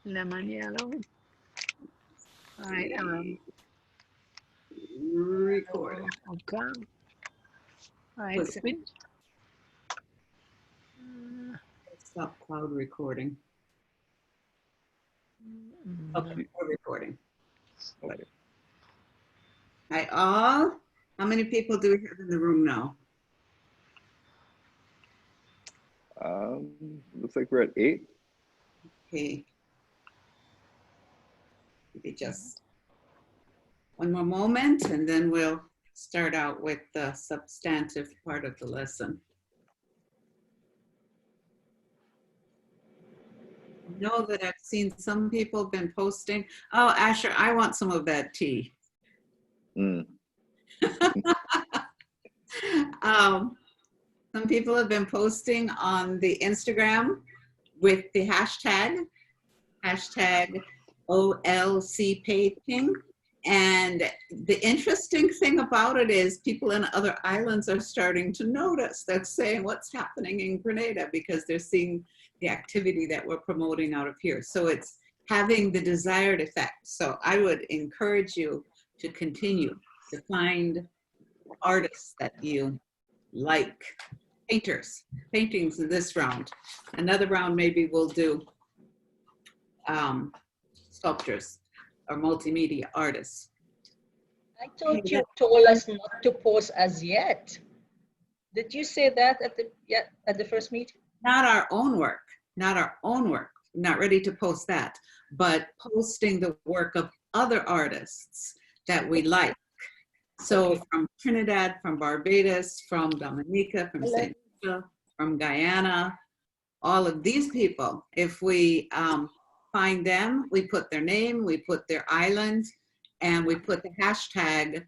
lemon yellow. All right. Recording. Okay. All right. Switch. Stop cloud recording. Okay, we're recording. Hi all. How many people do we have in the room now? Looks like we're at 8. Okay. Maybe just one more moment and then we'll start out with the substantive part of the lesson. I know that I've seen some people have been posting. Oh, Asher, I want some of that tea. Some people have been posting on the Instagram with the hashtag OLC painting. And the interesting thing about it is people in other islands are starting to notice. They're saying what's happening in Grenada because they're seeing the activity that we're promoting out of here. So it's having the desired effect. So I would encourage you to continue to find artists that you like. Paintings in this round. Another round maybe we'll do sculptures or multimedia artists. I thought you told us not to post as yet. Did you say that at the first meeting? Not our own work, not ready to post that, but posting the work of other artists that we like. So from Trinidad, from Barbados, from Dominica, from St. Lucia, from Guyana, all of these people, if we find them, we put their name, we put their island, and we put the hashtag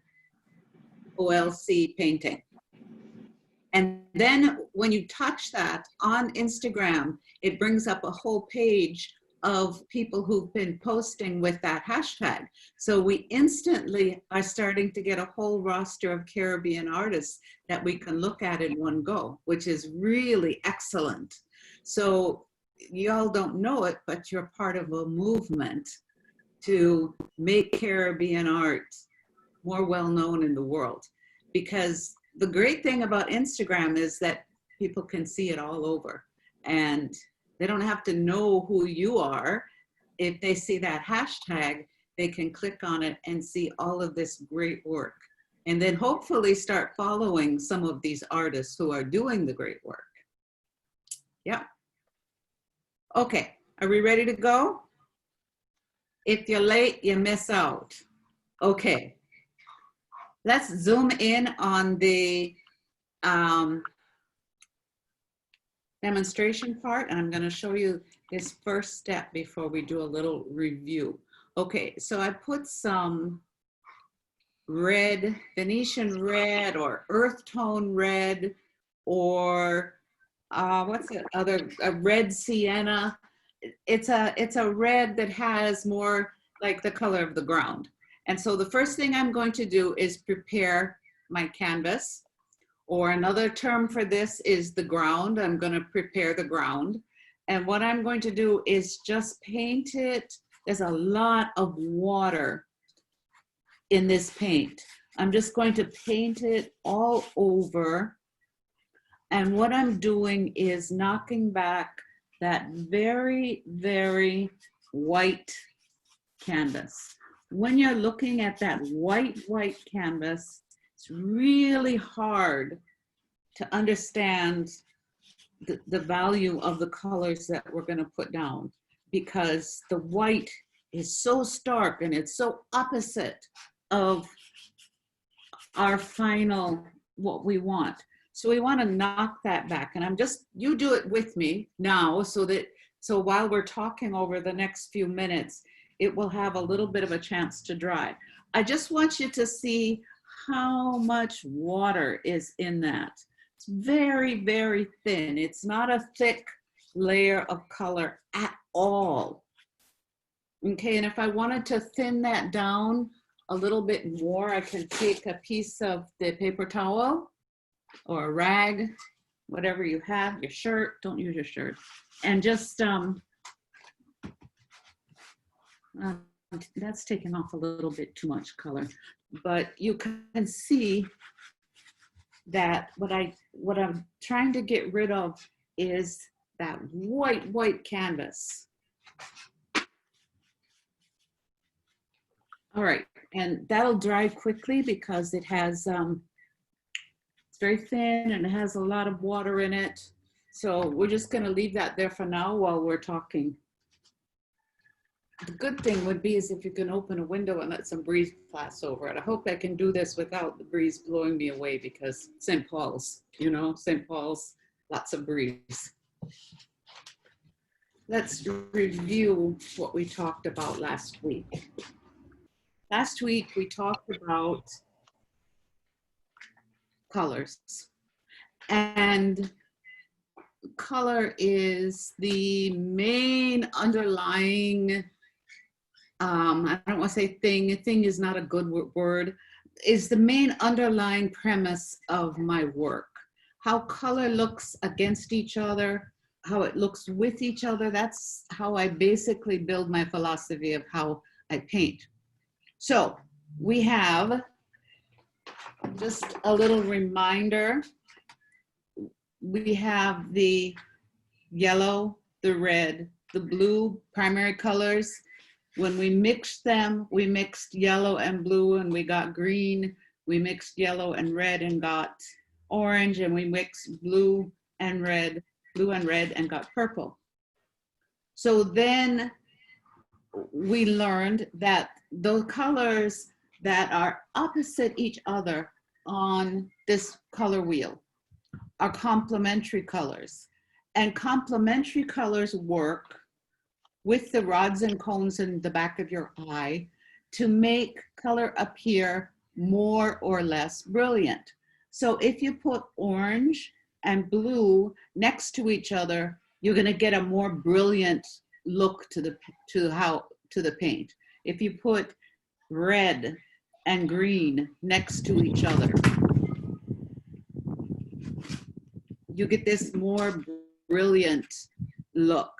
OLC painting. And then when you touch that on Instagram, it brings up a whole page of people who've been posting with that hashtag. So we instantly are starting to get a whole roster of Caribbean artists that we can look at in one go, which is really excellent. So y'all don't know it, but you're part of a movement to make Caribbean art more well-known in the world. Because the great thing about Instagram is that people can see it all over. And they don't have to know who you are. If they see that hashtag, they can click on it and see all of this great work. And then hopefully start following some of these artists who are doing the great work. Yeah. Okay, are we ready to go? If you're late, you miss out. Okay. Let's zoom in on the demonstration part, and I'm going to show you this first step before we do a little review. Okay, so I put some red, Venetian red or earth tone red, or what's the other, a red sienna. It's a red that has more like the color of the ground. And so the first thing I'm going to do is prepare my canvas, or another term for this is the ground. I'm going to prepare the ground. And what I'm going to do is just paint it. There's a lot of water in this paint. I'm just going to paint it all over. And what I'm doing is knocking back that very, very white canvas. When you're looking at that white canvas, it's really hard to understand the value of the colors that we're going to put down, because the white is so stark and it's so opposite of our final, what we want. So we want to knock that back. And you do it with me now so while we're talking over the next few minutes, it will have a little bit of a chance to dry. I just want you to see how much water is in that. It's very, very thin. It's not a thick layer of color at all. Okay, and if I wanted to thin that down a little bit more, I can take a piece of the paper towel or a rag, whatever you have, your shirt, don't use your shirt, and just That's taken off a little bit too much color, but you can see that what I'm trying to get rid of is that white canvas. All right, and that'll dry quickly because it has, it's very thin and it has a lot of water in it. So we're just gonna leave that there for now while we're talking. The good thing would be is if you can open a window and let some breeze pass over it. I hope I can do this without the breeze blowing me away because St. Paul's, you know, St. Paul's, lots of breeze. Let's review what we talked about last week. Last week, we talked about colors. And color is the main underlying, I don't want to say thing. Thing is not a good word. Is the main underlying premise of my work. How color looks against each other, how it looks with each other. That's how I basically build my philosophy of how I paint. So we have just a little reminder. We have the yellow, the red, the blue primary colors. When we mixed them, we mixed yellow and blue and we got green. We mixed yellow and red and got orange, and we mixed blue and red and got purple. So then we learned that those colors that are opposite each other on this color wheel are complementary colors. And complementary colors work with the rods and cones in the back of your eye to make color appear more or less brilliant. So if you put orange and blue next to each other, you're gonna get a more brilliant look to the paint. If you put red and green next to each other, you get this more brilliant look.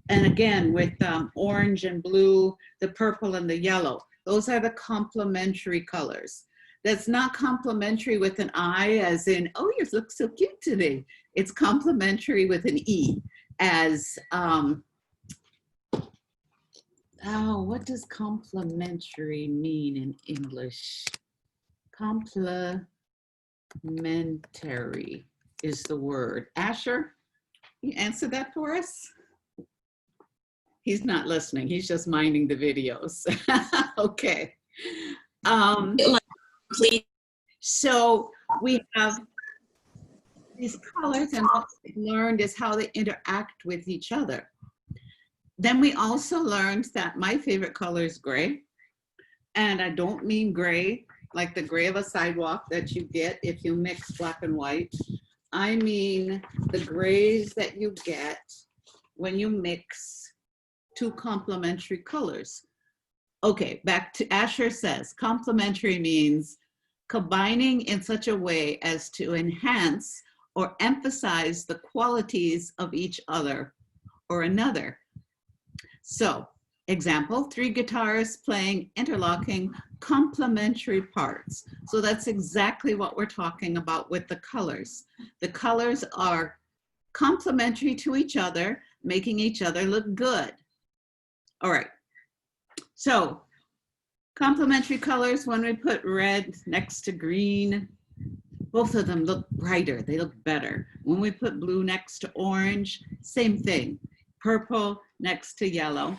And again, with orange and blue, the purple and the yellow, those are the complementary colors. That's not complementary with an I as in, oh, you look so cute today. It's complementary with an E as, oh, what does complementary mean in English? Complementary is the word. Asher, you answer that for us? He's not listening. He's just minding the videos. Okay. So we have these colors, and what we learned is how they interact with each other. Then we also learned that my favorite color is gray. And I don't mean gray like the gray of a sidewalk that you get if you mix black and white. I mean the grays that you get when you mix two complementary colors. Okay, back to Asher says, complementary means combining in such a way as to enhance or emphasize the qualities of each other or another. So, example, 3 guitarists playing interlocking complementary parts. So that's exactly what we're talking about with the colors. The colors are complementary to each other, making each other look good. All right, so complementary colors, when we put red next to green, both of them look brighter, they look better. When we put blue next to orange, same thing. Purple next to yellow.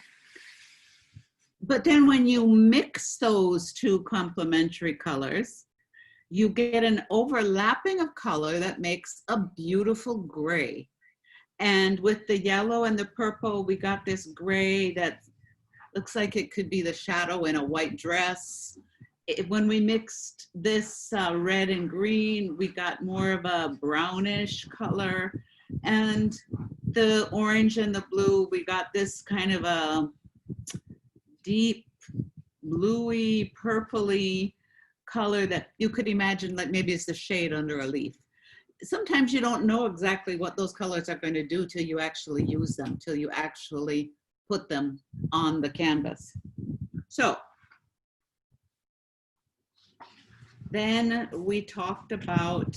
But then when you mix those two complementary colors, you get an overlapping of color that makes a beautiful gray. And with the yellow and the purple, we got this gray that looks like it could be the shadow in a white dress. When we mixed this red and green, we got more of a brownish color. And the orange and the blue, we got this kind of a deep bluey, purpley color that you could imagine like maybe it's the shade under a leaf. Sometimes you don't know exactly what those colors are going to do till you actually use them, till you actually put them on the canvas. So then we talked about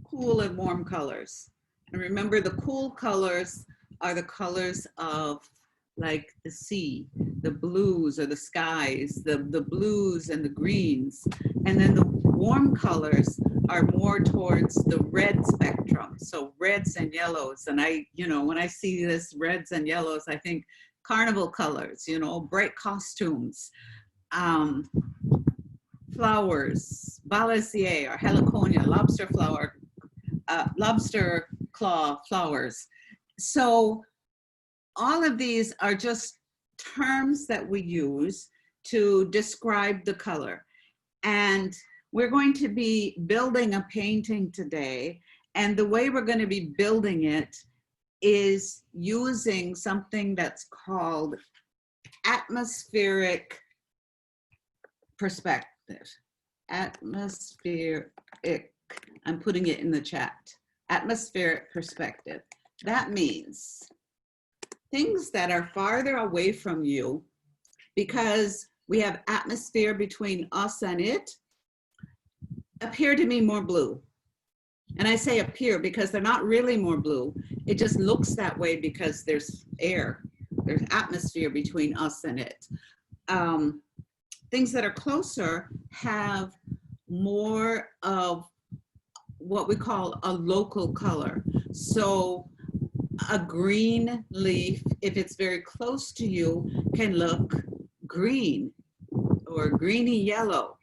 cool and warm colors. And remember, the cool colors are the colors of like the sea, the blues or the skies, the blues and the greens. And then the warm colors are more towards the red spectrum. So reds and yellows. And when I see this reds and yellows, I think carnival colors, bright costumes, flowers, balansier or heliconia, lobster claw flowers. So all of these are just terms that we use to describe the color. And we're going to be building a painting today. And the way we're going to be building it is using something that's called atmospheric perspective. Atmospheric, I'm putting it in the chat. Atmospheric perspective. That means things that are farther away from you, because we have atmosphere between us and it, appear to me more blue. And I say appear because they're not really more blue. It just looks that way because there's air, there's atmosphere between us and it. Things that are closer have more of what we call a local color. So a green leaf, if it's very close to you, can look green or greeny yellow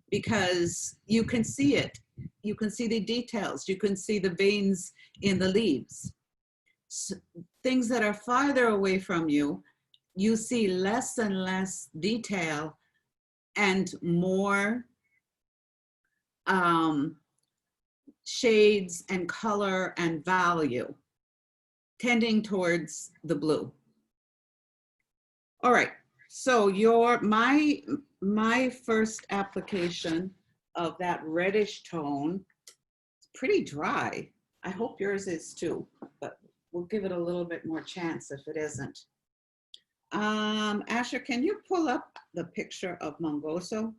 because you can see it. You can see the details. You can see the veins in the leaves. So things that are farther away from you, you see less and less detail and more shades and color and value, tending towards the blue. All right, so my first application of that reddish tone, it's pretty dry. I hope yours is too, but we'll give it a little bit more chance if it isn't. Asher, can you pull up the picture of Mongoso?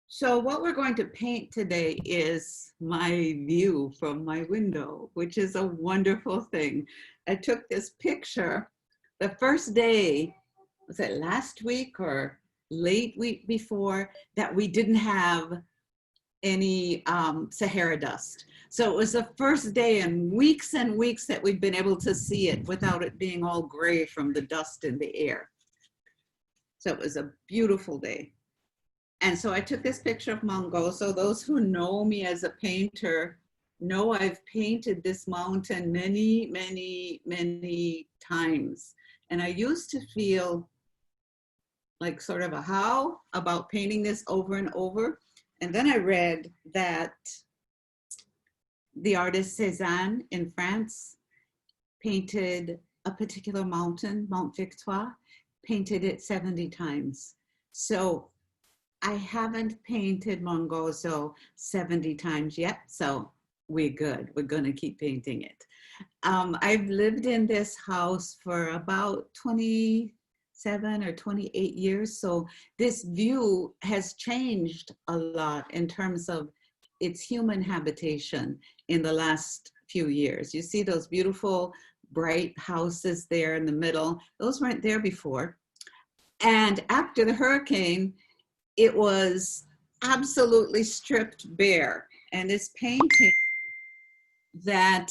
So what we're going to paint today is my view from my window, which is a wonderful thing. I took this picture the first day, was it last week or late week before, that we didn't have any Sahara dust. So it was the first day in weeks and weeks that we'd been able to see it without it being all gray from the dust in the air. So it was a beautiful day. And so I took this picture of Mongoso. Those who know me as a painter know I've painted this mountain many, many, many times. And I used to feel like sort of a how about painting this over and over. And then I read that the artist Cézanne in France painted a particular mountain, Mount Victoire, painted it 70 times. So I haven't painted Mongoso 70 times yet, so we're good. We're gonna keep painting it. I've lived in this house for about 27 or 28 years, so this view has changed a lot in terms of its human habitation in the last few years. You see those beautiful bright houses there in the middle. Those weren't there before. And after the hurricane, it was absolutely stripped bare. And this painting that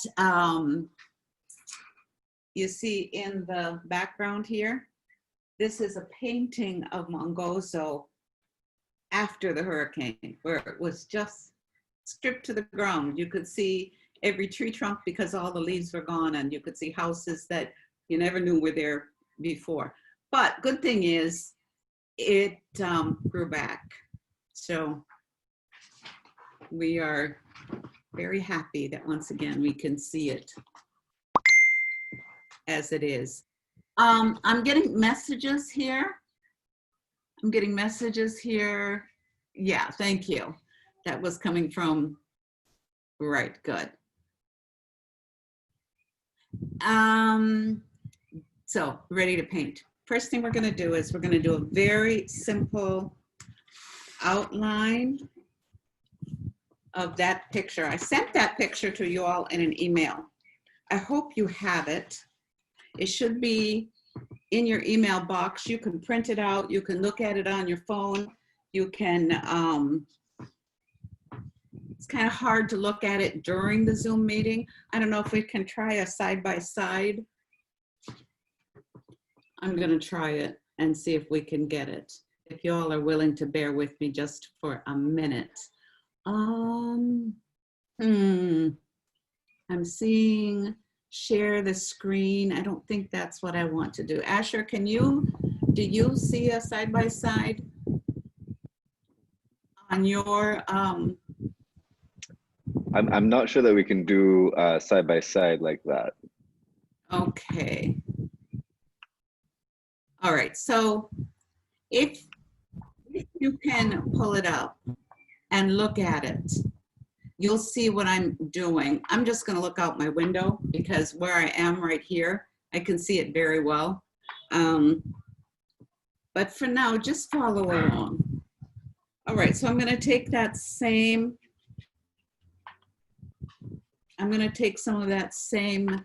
you see in the background here, this is a painting of Mongoso after the hurricane, where it was just stripped to the ground. You could see every tree trunk because all the leaves were gone, and you could see houses that you never knew were there before. But good thing is, it grew back. So we are very happy that once again we can see it as it is. I'm getting messages here. Yeah, thank you. That was coming from, right, good. So ready to paint. first thing we're going to do is we're going to do a very simple outline of that picture. I sent that picture to you all in an email. I hope you have it. It should be in your email box. You can print it out. You can look at it on your phone. You can, it's kind of hard to look at it during the Zoom meeting. I don't know if we can try a side-by-side. I'm going to try it and see if we can get it. If you all are willing to bear with me just for a minute. I'm seeing share the screen. I don't think that's what I want to do. Asher, do you see a side-by-side on your, I'm not sure that we can do side-by-side like that. okay. All right, so if you can pull it up and look at it, you'll see what I'm doing. I'm just gonna look out my window because where I am right here, I can see it very well. But for now, just follow along. All right, so I'm gonna take that same, I'm gonna take some of that same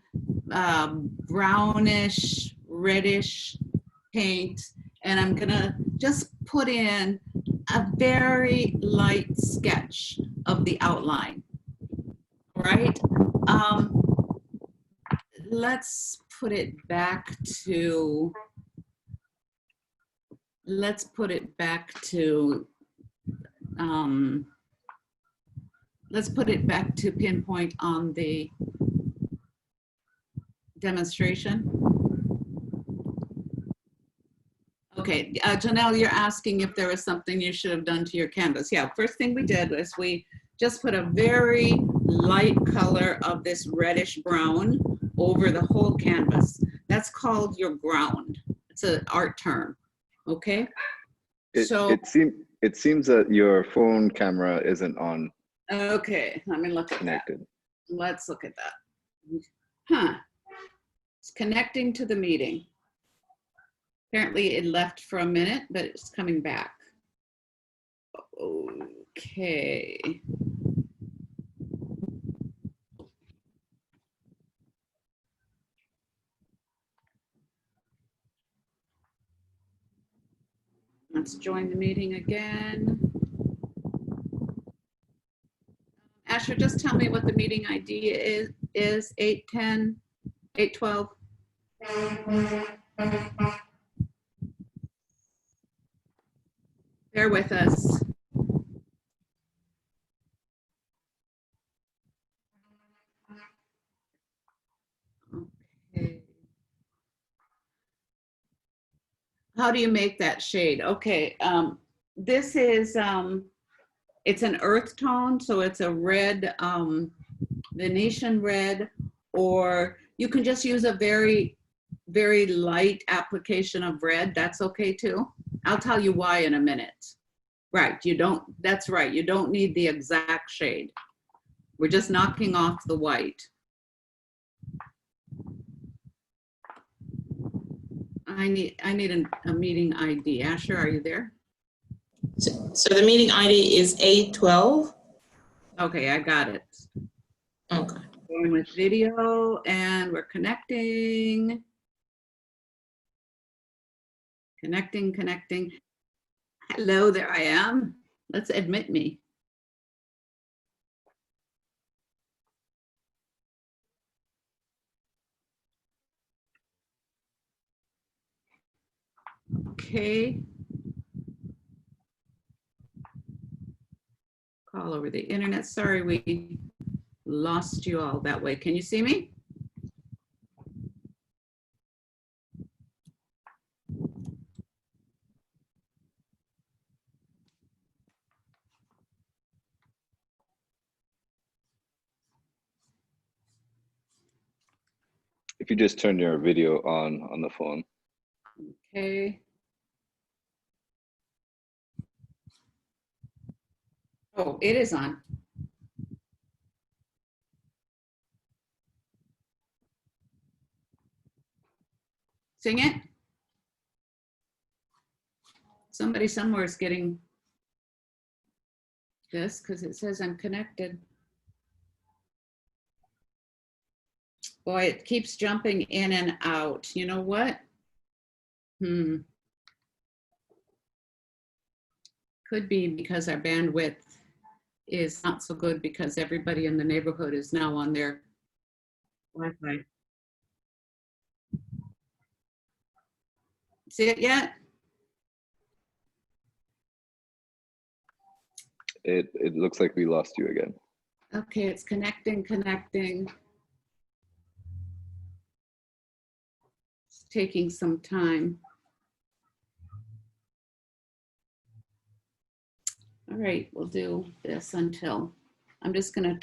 brownish, reddish paint, and I'm gonna just put in a very light sketch of the outline, right? Let's put it back to, pinpoint on the demonstration. Okay, Janelle, you're asking if there was something you should have done to your canvas. Yeah, first thing we did was we just put a very light color of this reddish brown over the whole canvas. That's called your ground. It's an art term, okay? It seems that your phone camera isn't on. Okay, let me look at connected. that. Let's look at that. Huh, it's connecting to the meeting. Apparently it left for a minute, but it's coming back. Okay. Let's join the meeting again. Asher, just tell me what the meeting ID is 810, 812. Bear with us. Okay. How do you make that shade? Okay, this is, it's an earth tone, so it's a red, Venetian red, or you can just use a very, very light application of red. That's okay too. I'll tell you why in a minute. Right, that's right, you don't need the exact shade. We're just knocking off the white. I need a meeting ID. Asher, are you there? So the meeting ID is 812. Okay, I got it. Okay. Going with video and we're connecting. Connecting. Hello, there I am. Let's admit me. Okay. Call over the internet. Sorry, we lost you all that way. Can you see me? If you just turn your video on the phone. Okay. Oh, it is on. Sing it. Somebody somewhere is getting this because it says I'm connected. Boy, it keeps jumping in and out. You know what? Could be because our bandwidth is not so good because everybody in the neighborhood is now on their Wi-Fi. See it yet? It looks like we lost you again. Okay, it's connecting. It's taking some time. All right, we'll do this until, I'm going to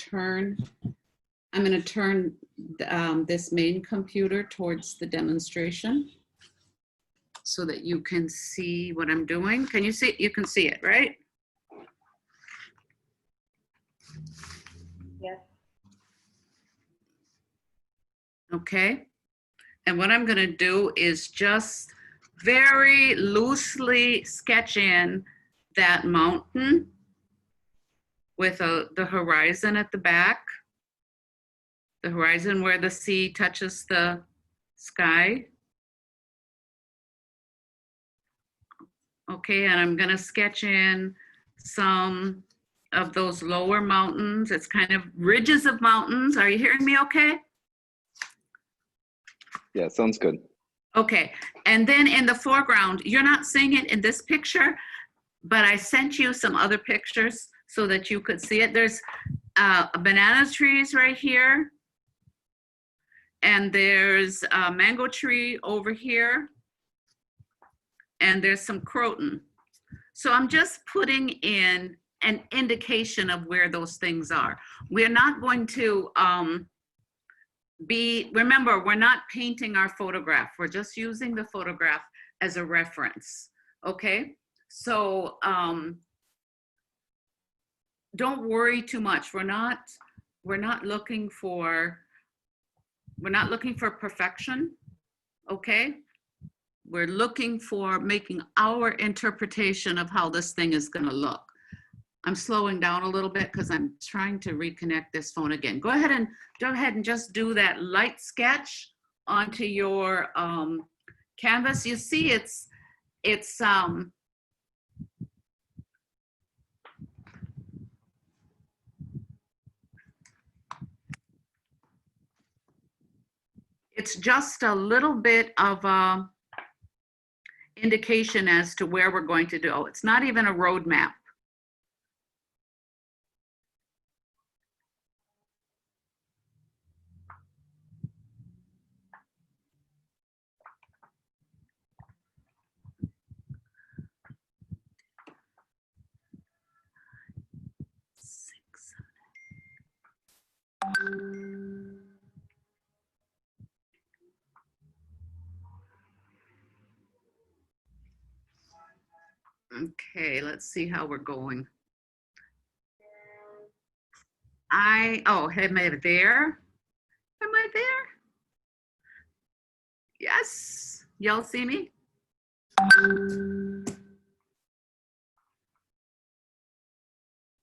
turn this main computer towards the demonstration so that you can see what I'm doing. Can you see it? You can see it, right? Yes. Okay. And what I'm going to do is just very loosely sketch in that mountain with the horizon at the back, the horizon where the sea touches the sky. Okay, and I'm going to sketch in some of those lower mountains. It's kind of ridges of mountains. Are you hearing me okay? Yeah, sounds good. Okay, and then in the foreground, you're not seeing it in this picture, but I sent you some other pictures so that you could see it. There's banana trees right here, and there's a mango tree over here, and there's some croton. So I'm just putting in an indication of where those things are. We're not going to remember, we're not painting our photograph. We're just using the photograph as a reference, okay? So don't worry too much. We're not looking for perfection, okay? We're looking for making our interpretation of how this thing is gonna look. I'm slowing down a little bit because I'm trying to reconnect this phone again. Go ahead and just do that light sketch onto your canvas. You see it's just a little bit of a indication as to where we're going to go. It's not even a roadmap. Okay, let's see how we're going. Am I there? Am I there? Yes, y'all see me?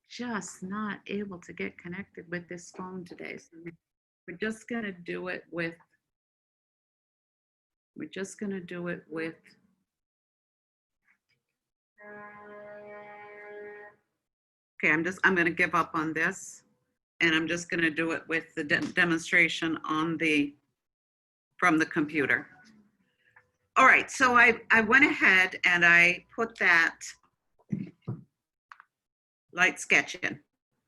Just not able to get connected with this phone today. So we're just gonna do it with, okay, I'm gonna give up on this and I'm just gonna do it with the demonstration from the computer. All right, so I went ahead and I put that light sketch in.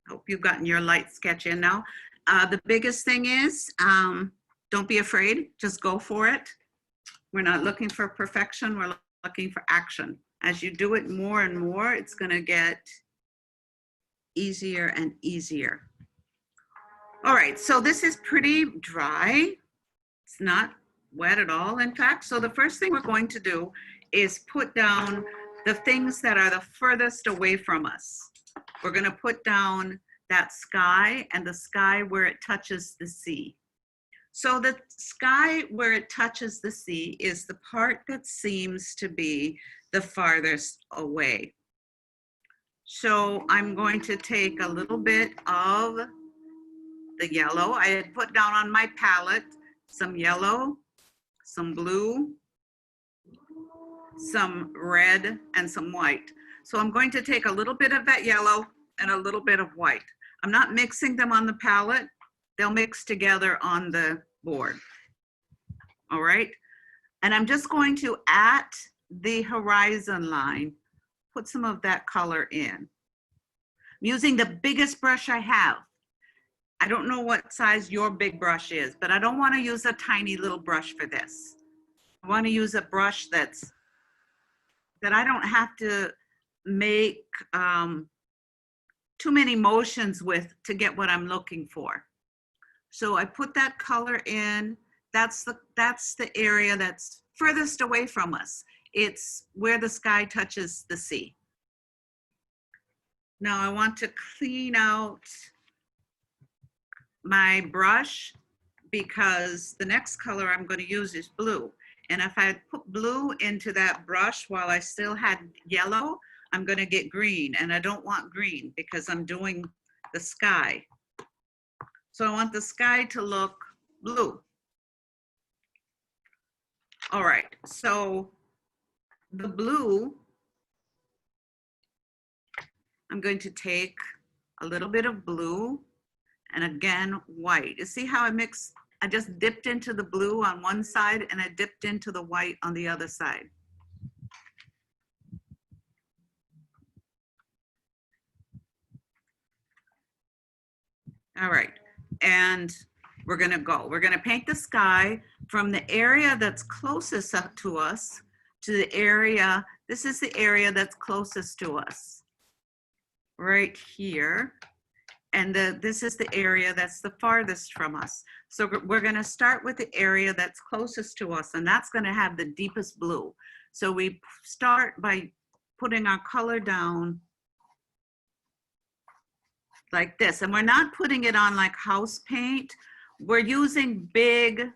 Hope you've gotten your light sketch in now. The biggest thing is, don't be afraid, just go for it. We're not looking for perfection, we're looking for action. As you do it more and more, it's gonna get easier and easier. All right, so this is pretty dry. It's not wet at all, in fact. So the first thing we're going to do is put down the things that are the furthest away from us. We're gonna put down that sky and the sky where it touches the sea. So the sky where it touches the sea is the part that seems to be the farthest away. So I'm going to take a little bit of the yellow. I had put down on my palette some yellow, some blue, some red, and some white. So I'm going to take a little bit of that yellow and a little bit of white. I'm not mixing them on the palette. They'll mix together on the board. All right. And I'm just going to, at the horizon line, put some of that color in. I'm using the biggest brush I have. I don't know what size your big brush is, but I don't want to use a tiny little brush for this. I want to use a brush that I don't have to make too many motions with to get what I'm looking for. So I put that color in. That's the area that's furthest away from us. It's where the sky touches the sea. Now I want to clean out my brush because the next color I'm going to use is blue. And if I put blue into that brush while I still had yellow, I'm going to get green, and I don't want green because I'm doing the sky. So I want the sky to look blue. All right, so the blue, I'm going to take a little bit of blue and again white. You see how I mix? I just dipped into the blue on one side and I dipped into the white on the other side. All right, and we're gonna go. We're gonna paint the sky from the area that's closest up to us to the area, this is the area that's closest to us, right here. And this is the area that's the farthest from us. So we're gonna start with the area that's closest to us, and that's gonna have the deepest blue. So we start by putting our color down like this. And we're not putting it on like house paint. We're using big,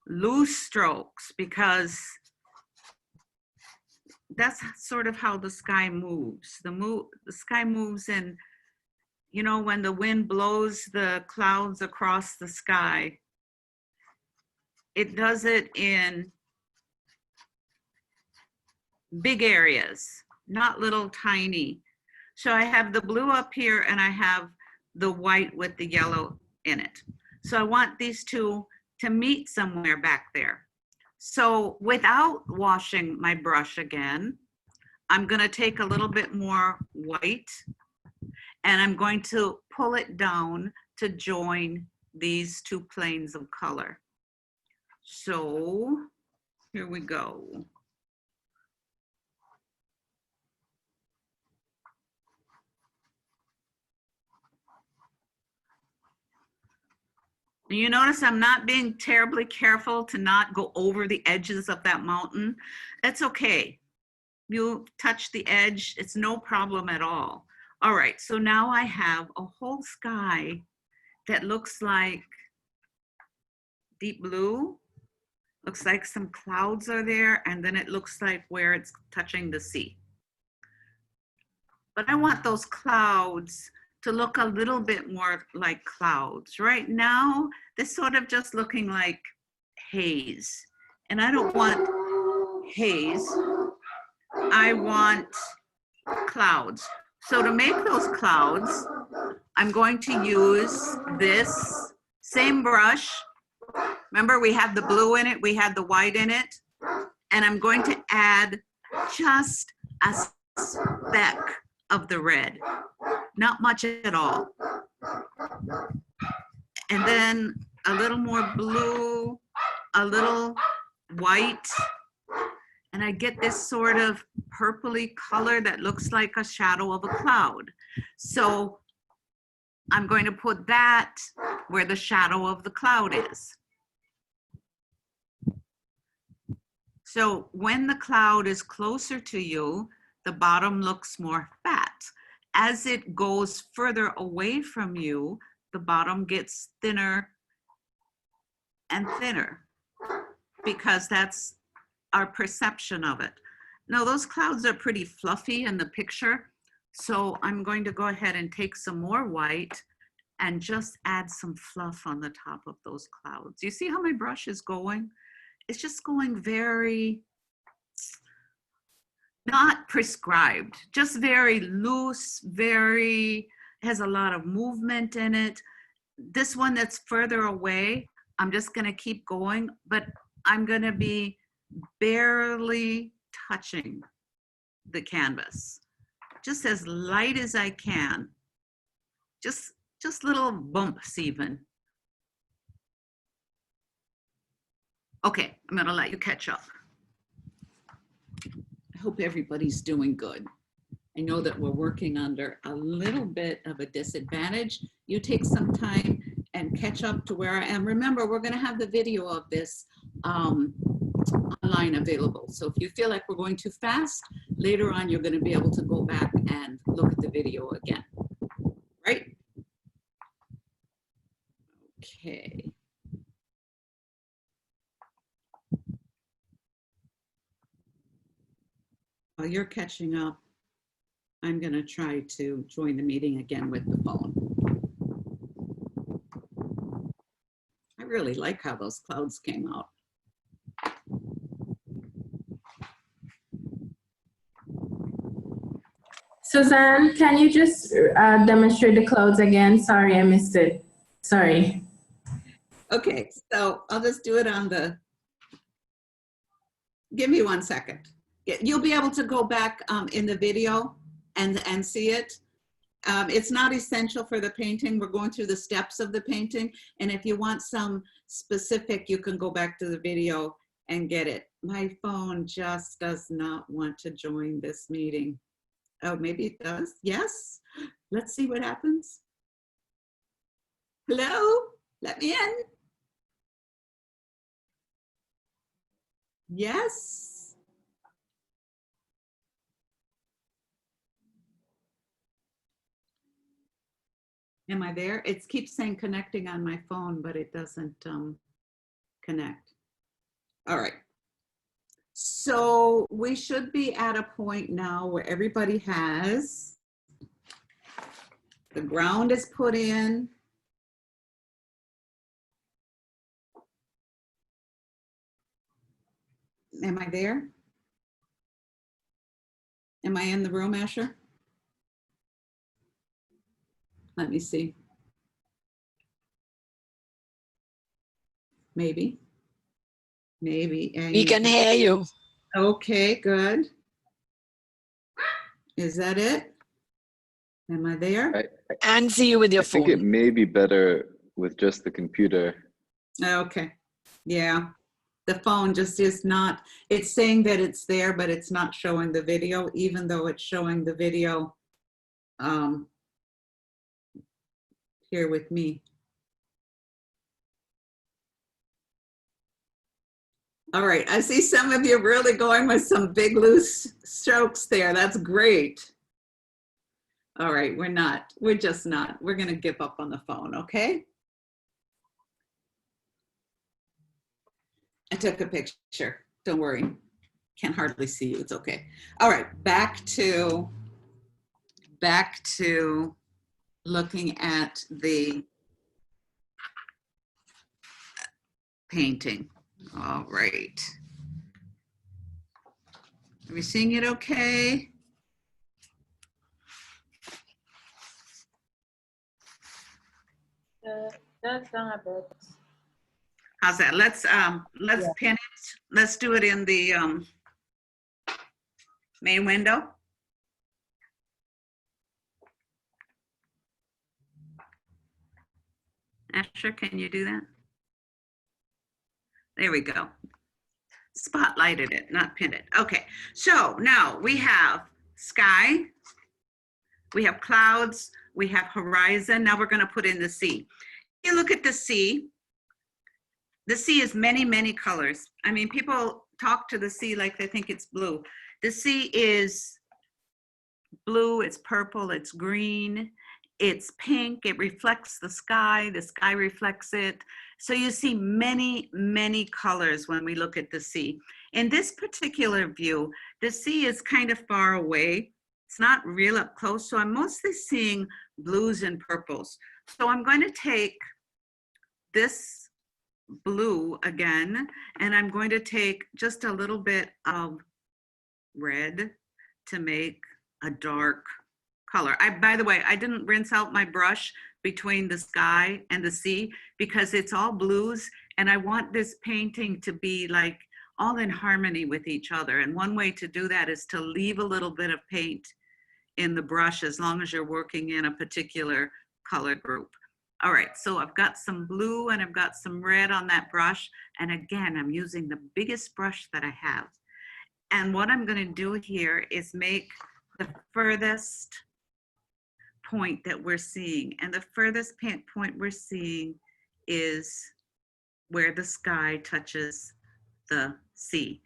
loose strokes because that's sort of how the sky moves. The sky moves in, you know, when the wind blows the clouds across the sky, it does it in big areas, not little tiny. So I have the blue up here and I have the white with the yellow in it. So I want these two to meet somewhere back there. So without washing my brush again, I'm gonna take a little bit more white and I'm going to pull it down to join these two planes of color. So here we go. You notice I'm not being terribly careful to not go over the edges of that mountain. That's okay. You touch the edge, it's no problem at all. All right, so now I have a whole sky that looks like deep blue, looks like some clouds are there, and then it looks like where it's touching the sea. But I want those clouds to look a little bit more like clouds. Right now, they're sort of just looking like haze. And I don't want haze, I want clouds. So to make those clouds, I'm going to use this same brush. Remember, we had the blue in it, we had the white in it, and I'm going to add just a speck of the red, not much at all. And then a little more blue, a little white, and I get this sort of purpley color that looks like a shadow of a cloud. So I'm going to put that where the shadow of the cloud is. So when the cloud is closer to you, the bottom looks more fat. As it goes further away from you, the bottom gets thinner and thinner because that's our perception of it. No, those clouds are pretty fluffy in the picture. So I'm going to go ahead and take some more white and just add some fluff on the top of those clouds. You see how my brush is going? It's just going very, not prescribed, just very loose, very, has a lot of movement in it. This one that's further away, I'm just gonna keep going, but I'm gonna be barely touching the canvas. Just as light as I can. Just little bumps even. Okay, I'm gonna let you catch up. I hope everybody's doing good. I know that we're working under a little bit of a disadvantage. You take some time and catch up to where I am. Remember, we're gonna have the video of this online available. So if you feel like we're going too fast, later on, you're gonna be able to go back and look at the video again, right? Okay. While you're catching up, I'm gonna try to join the meeting again with the phone. I really like how those clouds came out. Suzanne, can you just demonstrate the clouds again? Sorry, I missed it. Sorry. Okay, so I'll just do it on the, give me 1 second. You'll be able to go back in the video and see it. It's not essential for the painting. We're going through the steps of the painting. And if you want some specific, you can go back to the video and get it. My phone just does not want to join this meeting. Oh, maybe it does. Yes. Let's see what happens. Hello, let me in. Yes. Am I there? It keeps saying connecting on my phone, but it doesn't connect. All right. So we should be at a point now where everybody has, the ground is put in. Am I there? Am I in the room, Asher? Let me see. Maybe. Maybe. We can hear you. Okay, good. Is that it? Am I there? And see you with your I think it phone. may be better with just the computer. Okay. Yeah. The phone just is not, it's saying that it's there, but it's not showing the video, even though it's showing the video here with me. All right, I see some of you really going with some big loose strokes there. That's great. All right, we're just not. We're gonna give up on the phone, okay? I took a picture, don't worry. Can't hardly see you, it's okay. All right, back to looking at the painting. All right. Are we seeing it okay? That's not a bit. How's that? Let's pin it. Let's do it in the main window. Asher, can you do that? There we go. Spotlighted it, not pinned it. Okay, so now we have sky, we have clouds, we have horizon. Now we're gonna put in the sea. If you look at the sea is many, many colors. I mean, people talk to the sea like they think it's blue. The sea is blue, it's purple, it's green, it's pink, it reflects the sky reflects it. So you see many, many colors when we look at the sea. In this particular view, the sea is kind of far away. It's not real up close, so I'm mostly seeing blues and purples. So I'm going to take this blue again, and I'm going to take just a little bit of red to make a dark color. By the way, I didn't rinse out my brush between the sky and the sea because it's all blues, and I want this painting to be like all in harmony with each other. And one way to do that is to leave a little bit of paint in the brush as long as you're working in a particular color group. All right, so I've got some blue and I've got some red on that brush. And again, I'm using the biggest brush that I have. And what I'm going to do here is make the furthest point that we're seeing. And the furthest point we're seeing is where the sky touches the sea.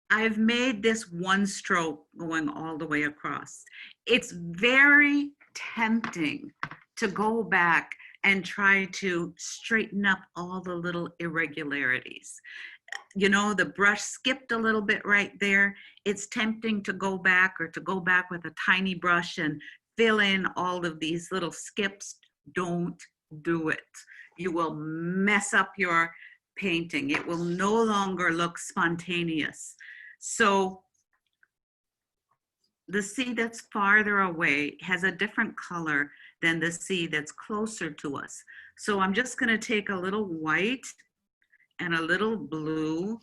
I've made this one stroke going all the way across. It's very tempting to go back and try to straighten up all the little irregularities. You know, the brush skipped a little bit right there. It's tempting to go back or to go back with a tiny brush and fill in all of these little skips. Don't do it. You will mess up your painting. It will no longer look spontaneous. So the sea that's farther away has a different color than the sea that's closer to us. So I'm just going to take a little white and a little blue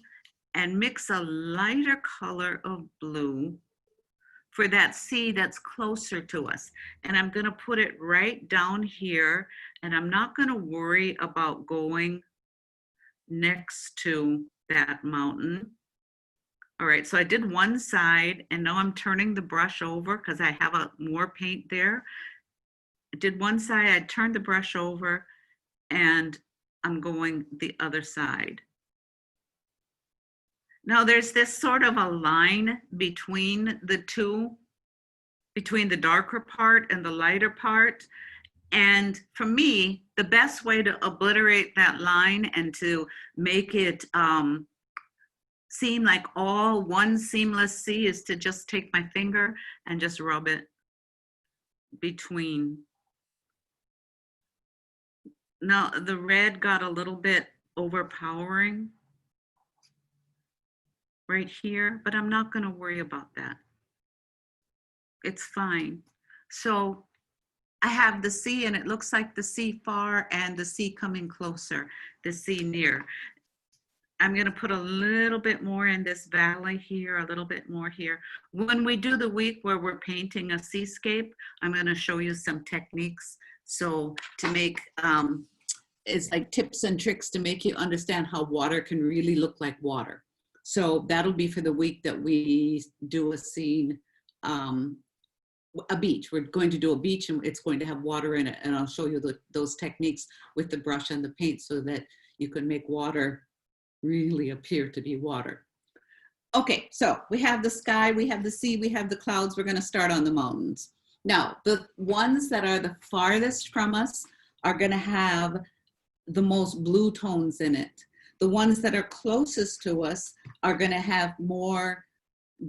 and mix a lighter color of blue for that sea that's closer to us. And I'm going to put it right down here, and I'm not going to worry about going next to that mountain. All right, so I did one side, and now I'm turning the brush over because I have more paint there. I did one side, I turned the brush over, and I'm going the other side. Now there's this sort of a line between the two, between the darker part and the lighter part. And for me, the best way to obliterate that line and to make it seem like all one seamless sea is to just take my finger and just rub it between. Now the red got a little bit overpowering right here, but I'm not going to worry about that. It's fine. So I have the sea, and it looks like the sea far and the sea coming closer, the sea near. I'm going to put a little bit more in this valley here, a little bit more here. When we do the week where we're painting a seascape, I'm going to show you some techniques. So to make, it's like tips and tricks to make you understand how water can really look like water. So that'll be for the week that we do a scene, a beach. We're going to do a beach, and it's going to have water in it. And I'll show you those techniques with the brush and the paint so that you can make water really appear to be water. Okay, so we have the sky, we have the sea, we have the clouds. We're going to start on the mountains. Now, the ones that are the farthest from us are going to have the most blue tones in it. The ones that are closest to us are going to have more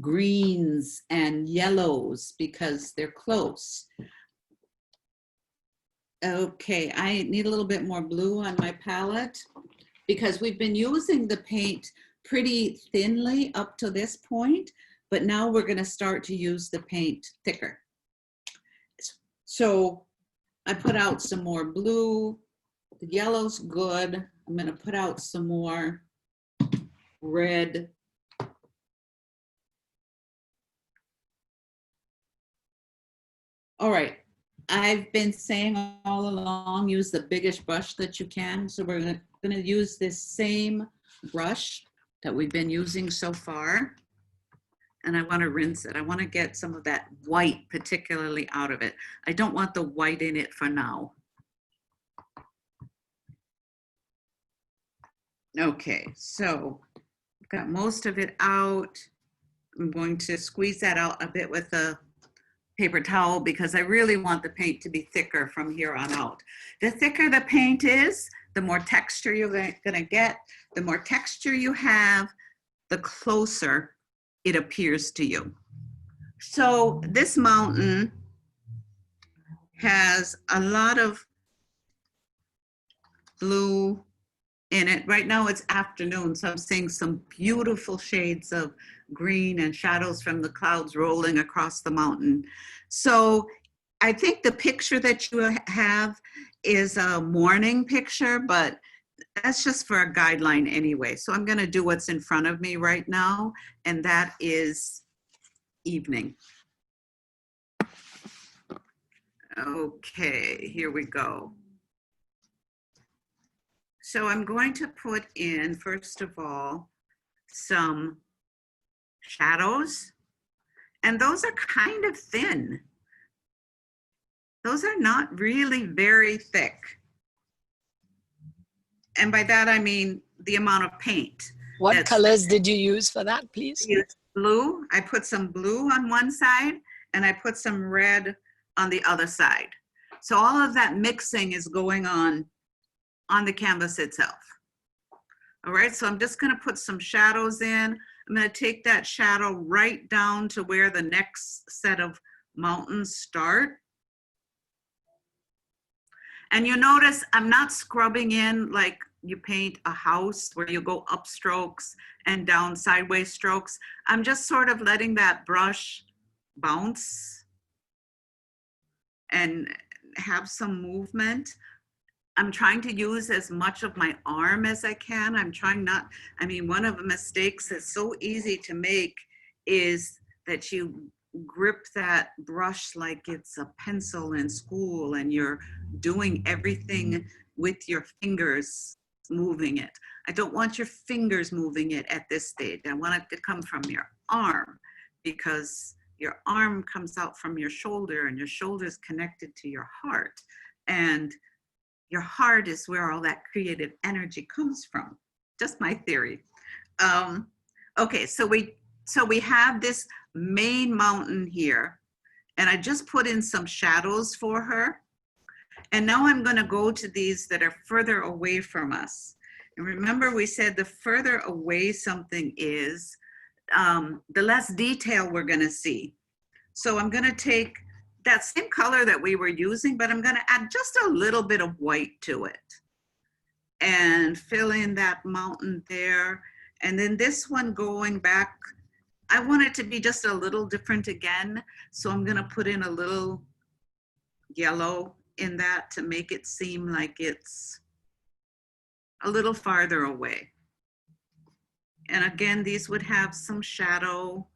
greens and yellows because they're close. Okay, I need a little bit more blue on my palette because we've been using the paint pretty thinly up to this point, but now we're going to start to use the paint thicker. So I put out some more blue. The yellow's good. I'm going to put out some more red. All right, I've been saying all along, use the biggest brush that you can. So we're going to use this same brush that we've been using so far. And I want to rinse it. I want to get some of that white particularly out of it. I don't want the white in it for now. Okay, so I've got most of it out. I'm going to squeeze that out a bit with a paper towel because I really want the paint to be thicker from here on out. The thicker the paint is, the more texture you're going to get. The more texture you have, the closer it appears to you. So this mountain has a lot of blue in it. Right now it's afternoon, so I'm seeing some beautiful shades of green and shadows from the clouds rolling across the mountain. So I think the picture that you have is a morning picture, but that's just for a guideline anyway. So I'm gonna do what's in front of me right now, and that is evening. Okay, here we go. So I'm going to put in, first of all, some shadows, and those are kind of thin. Those are not really very thick. And by that, I mean the amount of paint. What That's- colors did you use for that, please? Use blue. I put some blue on one side and I put some red on the other side. So all of that mixing is going on the canvas itself. All right, so I'm just gonna put some shadows in. I'm gonna take that shadow right down to where the next set of mountains start. And you notice I'm not scrubbing in like you paint a house where you go up strokes and down sideways strokes. I'm just sort of letting that brush bounce and have some movement. I'm trying to use as much of my arm as I can. I'm trying not, I mean, one of the mistakes that's so easy to make is that you grip that brush like it's a pencil in school and you're doing everything with your fingers moving it. I don't want your fingers moving it at this stage. I want it to come from your arm, because your arm comes out from your shoulder and your shoulder is connected to your heart. And your heart is where all that creative energy comes from. Just my theory. Okay, so we have this main mountain here, and I just put in some shadows for her. And now I'm gonna go to these that are further away from us. And remember, we said the further away something is, the less detail we're gonna see. So I'm gonna take that same color that we were using, but I'm gonna add just a little bit of white to it and fill in that mountain there. And then this one going back, I want it to be just a little different again. So I'm gonna put in a little yellow in that to make it seem like it's a little farther away. And again, these would have some shadow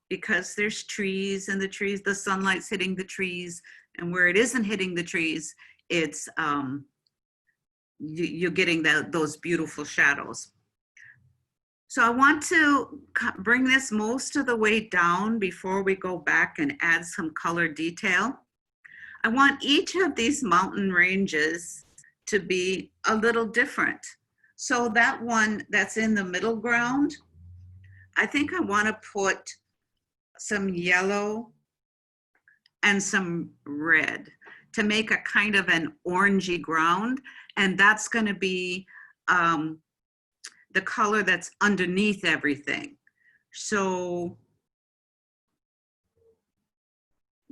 because there's trees, and the trees, the sunlight's hitting the trees, and where it isn't hitting the trees, it's you're getting those beautiful shadows. So I want to bring this most of the way down before we go back and add some color detail. I want each of these mountain ranges to be a little different. So that one that's in the middle ground, I think I want to put some yellow and some red to make a kind of an orangey ground. And that's going to be the color that's underneath everything. So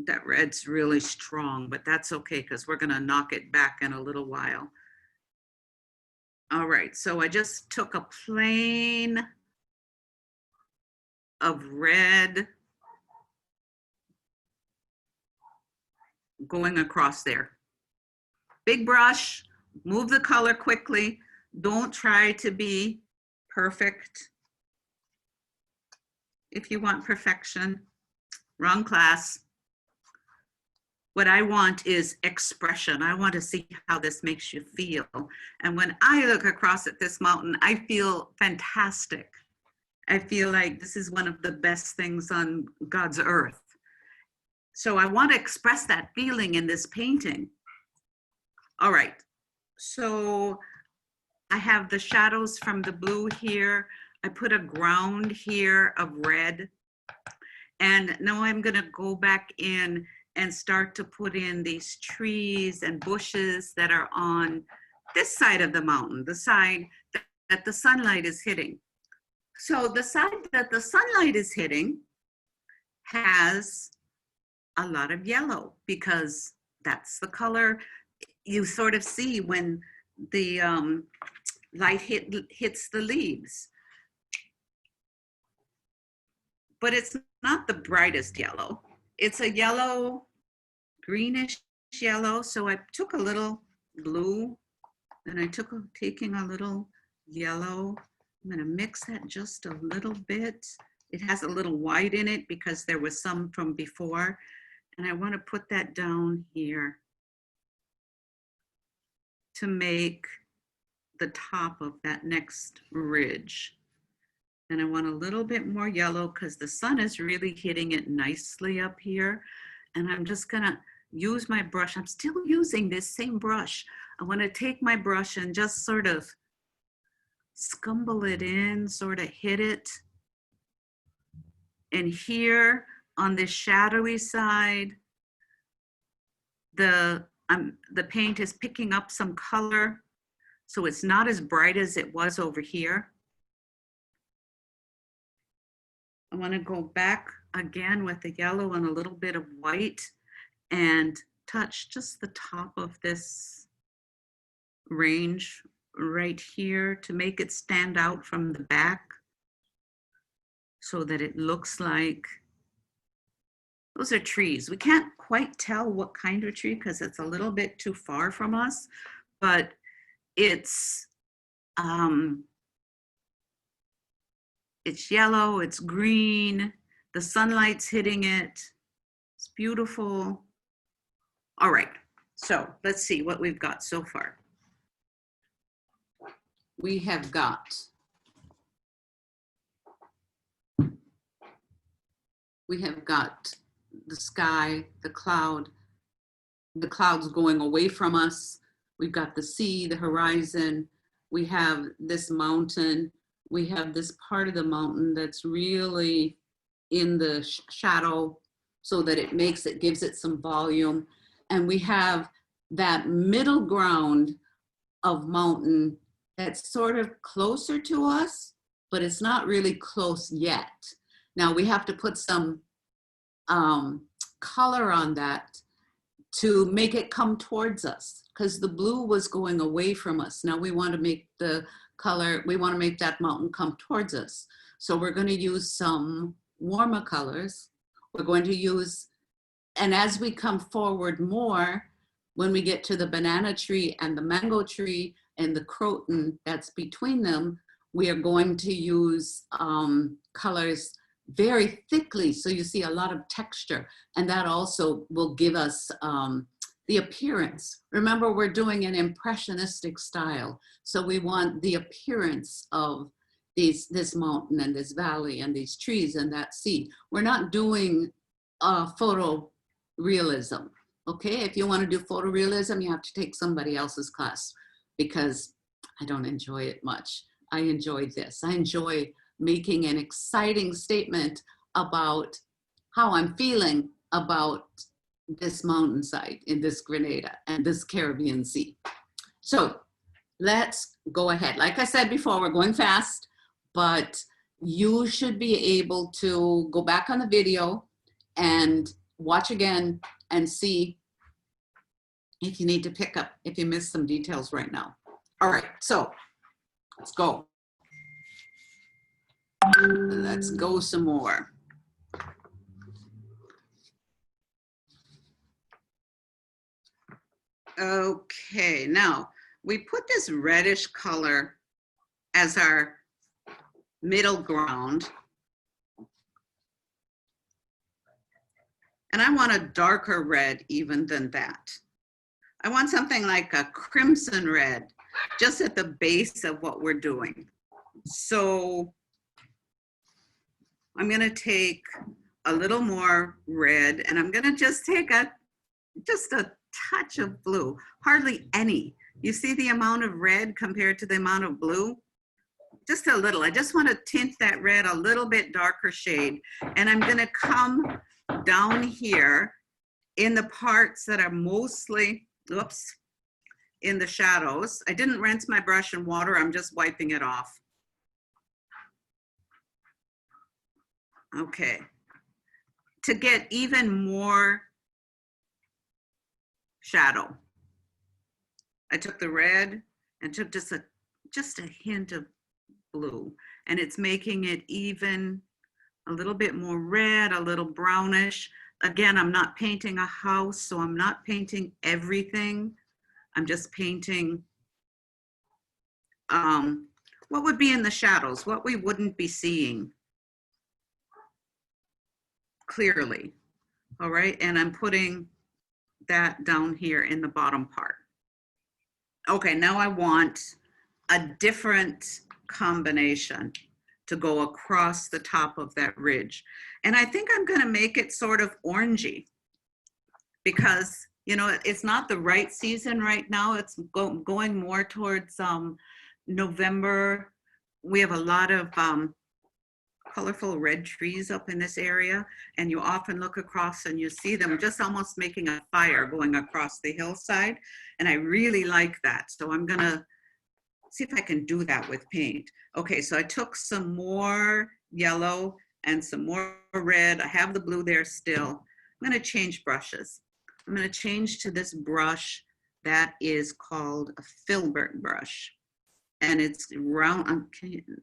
that red's really strong, but that's okay because we're going to knock it back in a little while. All right, so I just took a plane of red going across there. Big brush, move the color quickly. Don't try to be perfect. If you want perfection, wrong class. What I want is expression. I want to see how this makes you feel. And when I look across at this mountain, I feel fantastic. I feel like this is one of the best things on God's earth. So I want to express that feeling in this painting. All right, so I have the shadows from the blue here. I put a ground here of red. And now I'm gonna go back in and start to put in these trees and bushes that are on this side of the mountain, the side that the sunlight is hitting. So the side that the sunlight is hitting has a lot of yellow because that's the color you sort of see when the light hits the leaves. But it's not the brightest yellow. It's a yellow, greenish yellow. So I took a little blue and taking a little yellow. I'm gonna mix that just a little bit. It has a little white in it because there was some from before. And I wanna put that down here to make the top of that next ridge. And I want a little bit more yellow because the sun is really hitting it nicely up here. And I'm just gonna use my brush. I'm still using this same brush. I wanna take my brush and just sort of scumble it in, sort of hit it. And here on the shadowy side, the paint is picking up some color. So it's not as bright as it was over here. I want to go back again with the yellow and a little bit of white and touch just the top of this range right here to make it stand out from the back so that it looks like those are trees. We can't quite tell what kind of tree because it's a little bit too far from us, but it's yellow, it's green, the sunlight's hitting it. It's beautiful. All right, so let's see what we've got so far. We have got the sky, the clouds going away from us. We've got the sea, the horizon. We have this mountain. We have this part of the mountain that's really in the shadow so that it gives it some volume. And we have that middle ground of mountain that's sort of closer to us, but it's not really close yet. Now we have to put some color on that to make it come towards us because the blue was going away from us. Now we want to make the color, we want to make that mountain come towards us. So we're going to use some warmer colors. We're going to use, and as we come forward more, when we get to the banana tree and the mango tree and the croton that's between them, we are going to use colors very thickly, so you see a lot of texture, and that also will give us the appearance. Remember, we're doing an impressionistic style, so we want the appearance of this mountain and this valley and these trees and that sea. We're not doing photorealism, okay? If you want to do photorealism, you have to take somebody else's class because I don't enjoy it much. I enjoy this. I enjoy making an exciting statement about how I'm feeling about this mountainside in this Grenada and this Caribbean Sea. So let's go ahead. Like I said before, we're going fast, but you should be able to go back on the video and watch again and see if you need to pick up, if you missed some details right now. All right, so let's go. Let's go some more. Okay, now we put this reddish color as our middle ground. And I want a darker red even than that. I want something like a crimson red, just at the base of what we're doing. So I'm gonna take a little more red and I'm gonna just take just a touch of blue, hardly any. You see the amount of red compared to the amount of blue? Just a little. I just want to tint that red a little bit darker shade. And I'm gonna come down here in the parts that are mostly, oops, in the shadows. I didn't rinse my brush in water. I'm just wiping it off. Okay. To get even more shadow, I took the red and took just a hint of blue, and it's making it even a little bit more red, a little brownish. Again, I'm not painting a house, so I'm not painting everything. I'm just painting what would be in the shadows, what we wouldn't be seeing clearly. All right, and I'm putting that down here in the bottom part. Okay, now I want a different combination to go across the top of that ridge. And I think I'm gonna make it sort of orangey because, you know, it's not the right season right now. It's going more towards November. We have a lot of colorful red trees up in this area, and you often look across and you see them just almost making a fire going across the hillside. And I really like that. So I'm gonna see if I can do that with paint. Okay, so I took some more yellow and some more red. I have the blue there still. I'm gonna change brushes. I'm gonna change to this brush that is called a filbert brush. And it's round,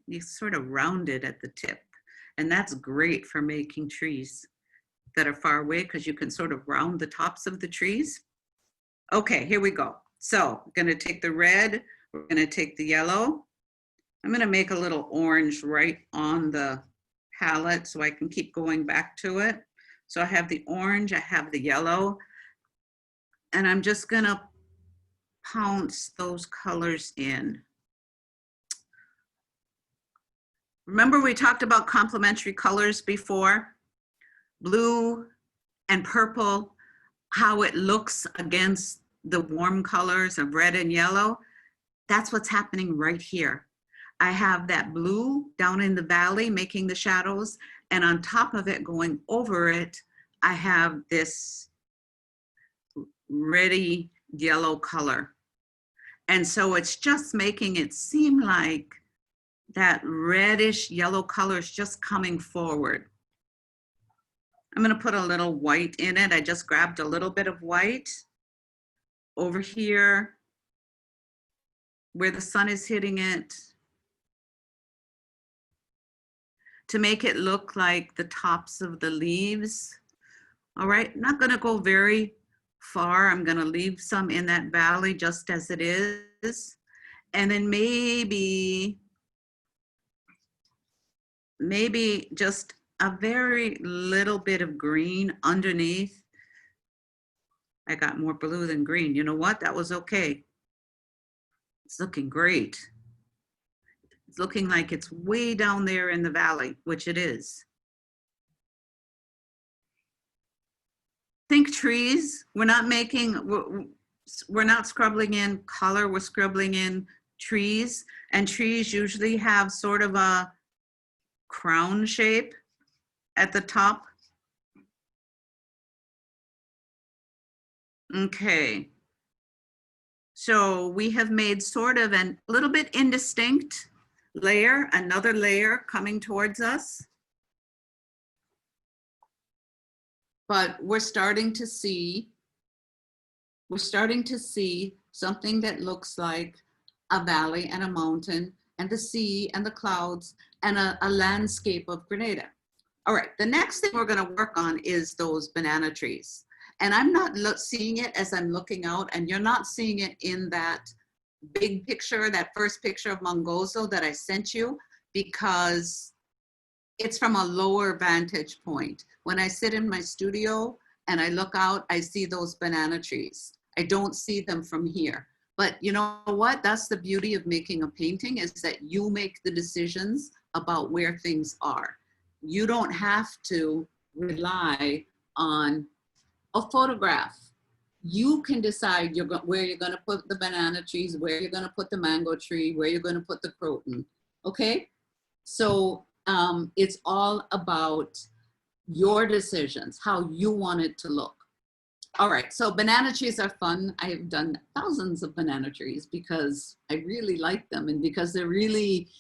it's sort of rounded at the tip. And that's great for making trees that are far away because you can sort of round the tops of the trees. Okay, here we go. So I'm gonna take the red, we're gonna take the yellow. I'm gonna make a little orange right on the palette so I can keep going back to it. So I have the orange, I have the yellow, and I'm just gonna pounce those colors in. Remember we talked about complementary colors before? Blue and purple, how it looks against the warm colors of red and yellow. That's what's happening right here. I have that blue down in the valley making the shadows, and on top of it, going over it, I have this reddy yellow color. And so it's just making it seem like that reddish yellow color is just coming forward. I'm gonna put a little white in it. I just grabbed a little bit of white over here where the sun is hitting it to make it look like the tops of the leaves. All right, not gonna go very far. I'm gonna leave some in that valley just as it is. And then maybe just a very little bit of green underneath. I got more blue than green. You know what? That was okay. It's looking great. It's looking like it's way down there in the valley, which it is. Think trees. We're not scribbling in color, we're scribbling in trees. And trees usually have sort of a crown shape at the top. Okay. So we have made sort of a little bit indistinct layer, another layer coming towards us. But we're starting to see something that looks like a valley and a mountain and the sea and the clouds and a landscape of Grenada. All right, the next thing we're gonna work on is those banana trees. And I'm not seeing it as I'm looking out, and you're not seeing it in that big picture, that first picture of Mongozo that I sent you, because it's from a lower vantage point. When I sit in my studio and I look out, I see those banana trees. I don't see them from here. But you know what? That's the beauty of making a painting, is that you make the decisions about where things are. You don't have to rely on a photograph. You can decide where you're gonna put the banana trees, where you're gonna put the mango tree, where you're gonna put the croton, okay? So it's all about your decisions, how you want it to look. All right, so banana trees are fun. I've done thousands of banana trees because I really like them and because they're really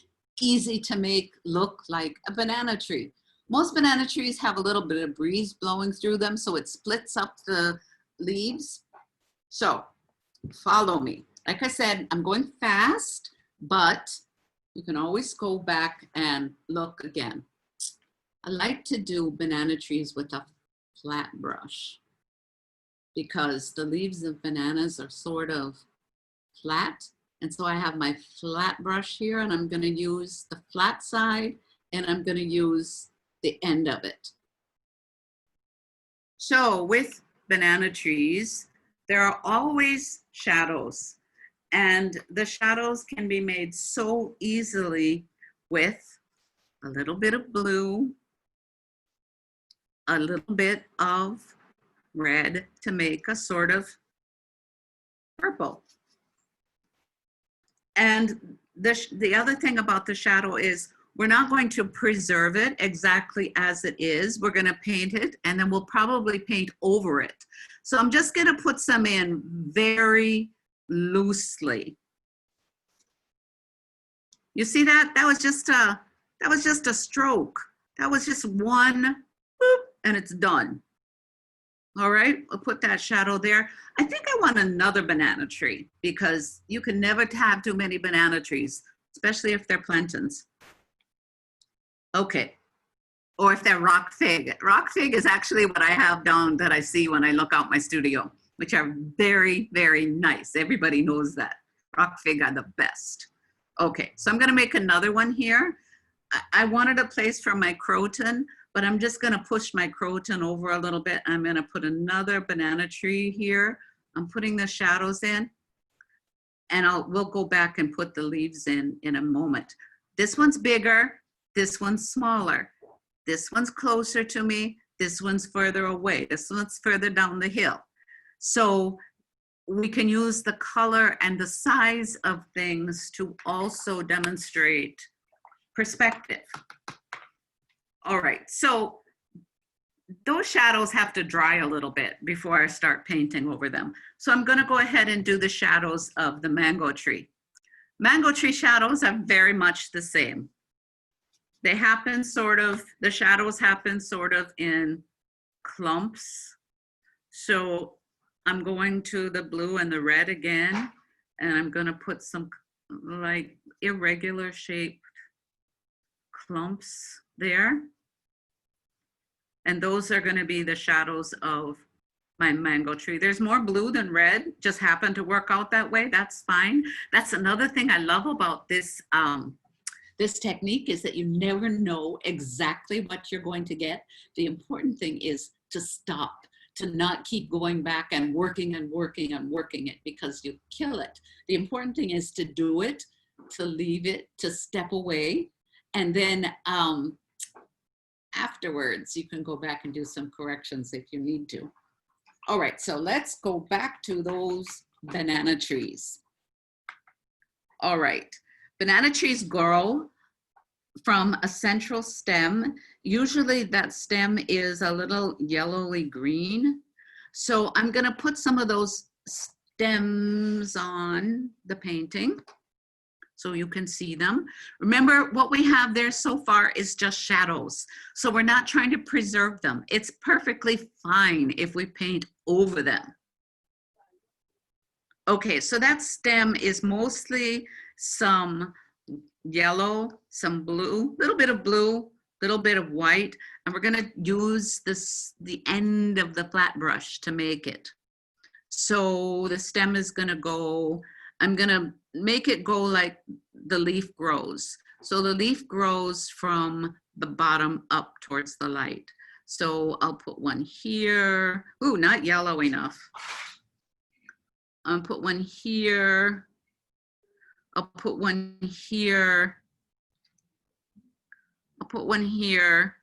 easy to make look like a banana tree. Most banana trees have a little bit of breeze blowing through them, so it splits up the leaves. So follow me. Like I said, I'm going fast, but you can always go back and look again. I like to do banana trees with a flat brush because the leaves of bananas are sort of flat. And so I have my flat brush here, and I'm going to use the flat side, and I'm going to use the end of it. So with banana trees, there are always shadows, and the shadows can be made so easily with a little bit of blue, a little bit of red to make a sort of purple. And the other thing about the shadow is we're not going to preserve it exactly as it is. We're going to paint it, and then we'll probably paint over it. So I'm just going to put some in very loosely. You see that? That was just a stroke. That was just one, boop, and it's done. All right, I'll put that shadow there. I think I want another banana tree because you can never have too many banana trees, especially if they're plantains. Okay, or if they're rock fig. Rock fig is actually what I have down that I see when I look out my studio, which are very, very nice. Everybody knows that. Rock fig are the best. Okay, so I'm gonna make another one here. I wanted a place for my croton, but I'm just gonna push my croton over a little bit. I'm gonna put another banana tree here. I'm putting the shadows in, and we'll go back and put the leaves in a moment. This one's bigger, this one's smaller. This one's closer to me, this one's further away. This one's further down the hill. So we can use the color and the size of things to also demonstrate perspective. All right, so those shadows have to dry a little bit before I start painting over them. So I'm gonna go ahead and do the shadows of the mango tree. Mango tree shadows are very much the same. They happen the shadows happen sort of in clumps. So I'm going to the blue and the red again, and I'm gonna put some like irregular shaped clumps there. And those are gonna be the shadows of my mango tree. There's more blue than red, just happened to work out that way, that's fine. That's another thing I love about this, this technique is that you never know exactly what you're going to get. The important thing is to stop, to not keep going back and working and working and working it because you kill it. The important thing is to do it, to leave it, to step away, and then afterwards, you can go back and do some corrections if you need to. All right, so let's go back to those banana trees. All right, banana trees grow from a central stem. Usually that stem is a little yellowy green. So I'm gonna put some of those stems on the painting so you can see them. Remember, what we have there so far is just shadows. So we're not trying to preserve them. It's perfectly fine if we paint over them. Okay, so that stem is mostly some yellow, some blue, little bit of white, and we're gonna use the end of the flat brush to make it. So the stem is gonna go, I'm gonna make it go like the leaf grows. So the leaf grows from the bottom up towards the light. So I'll put one here. Ooh, not yellow enough. I'll put one here. I'll put one here. I'll put one here.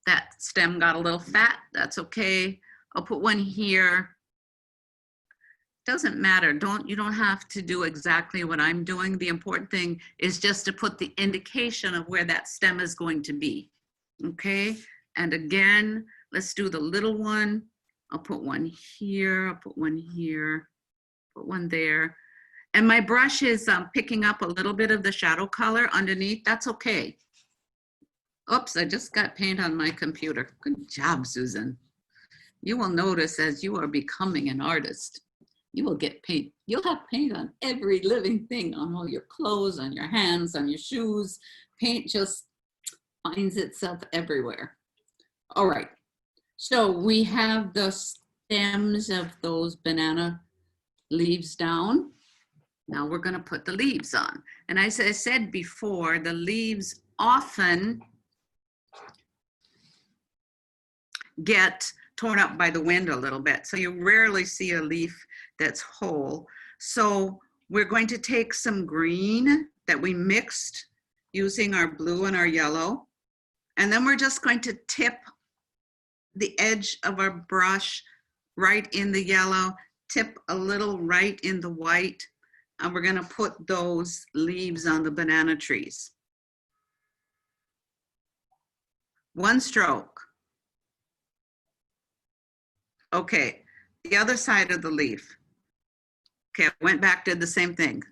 That stem got a little fat, that's okay. I'll put one here. Doesn't matter, you don't have to do exactly what I'm doing. The important thing is just to put the indication of where that stem is going to be, okay? And again, let's do the little one. I'll put one here, I'll put one here, put one there. And my brush is picking up a little bit of the shadow color underneath, that's okay. Oops, I just got paint on my computer. Good job, Susan. You will notice as you are becoming an artist, you will get paint. You'll have paint on every living thing, on all your clothes, on your hands, on your shoes. Paint just finds itself everywhere. All right, so we have the stems of those banana leaves down. Now we're gonna put the leaves on. And as I said before, the leaves often get torn up by the wind a little bit. So you rarely see a leaf that's whole. So we're going to take some green that we mixed using our blue and our yellow. And then we're just going to tip the edge of our brush right in the yellow, tip a little right in the white, and we're gonna put those leaves on the banana trees. One stroke. Okay, the other side of the leaf. Okay, I went back, did the same thing.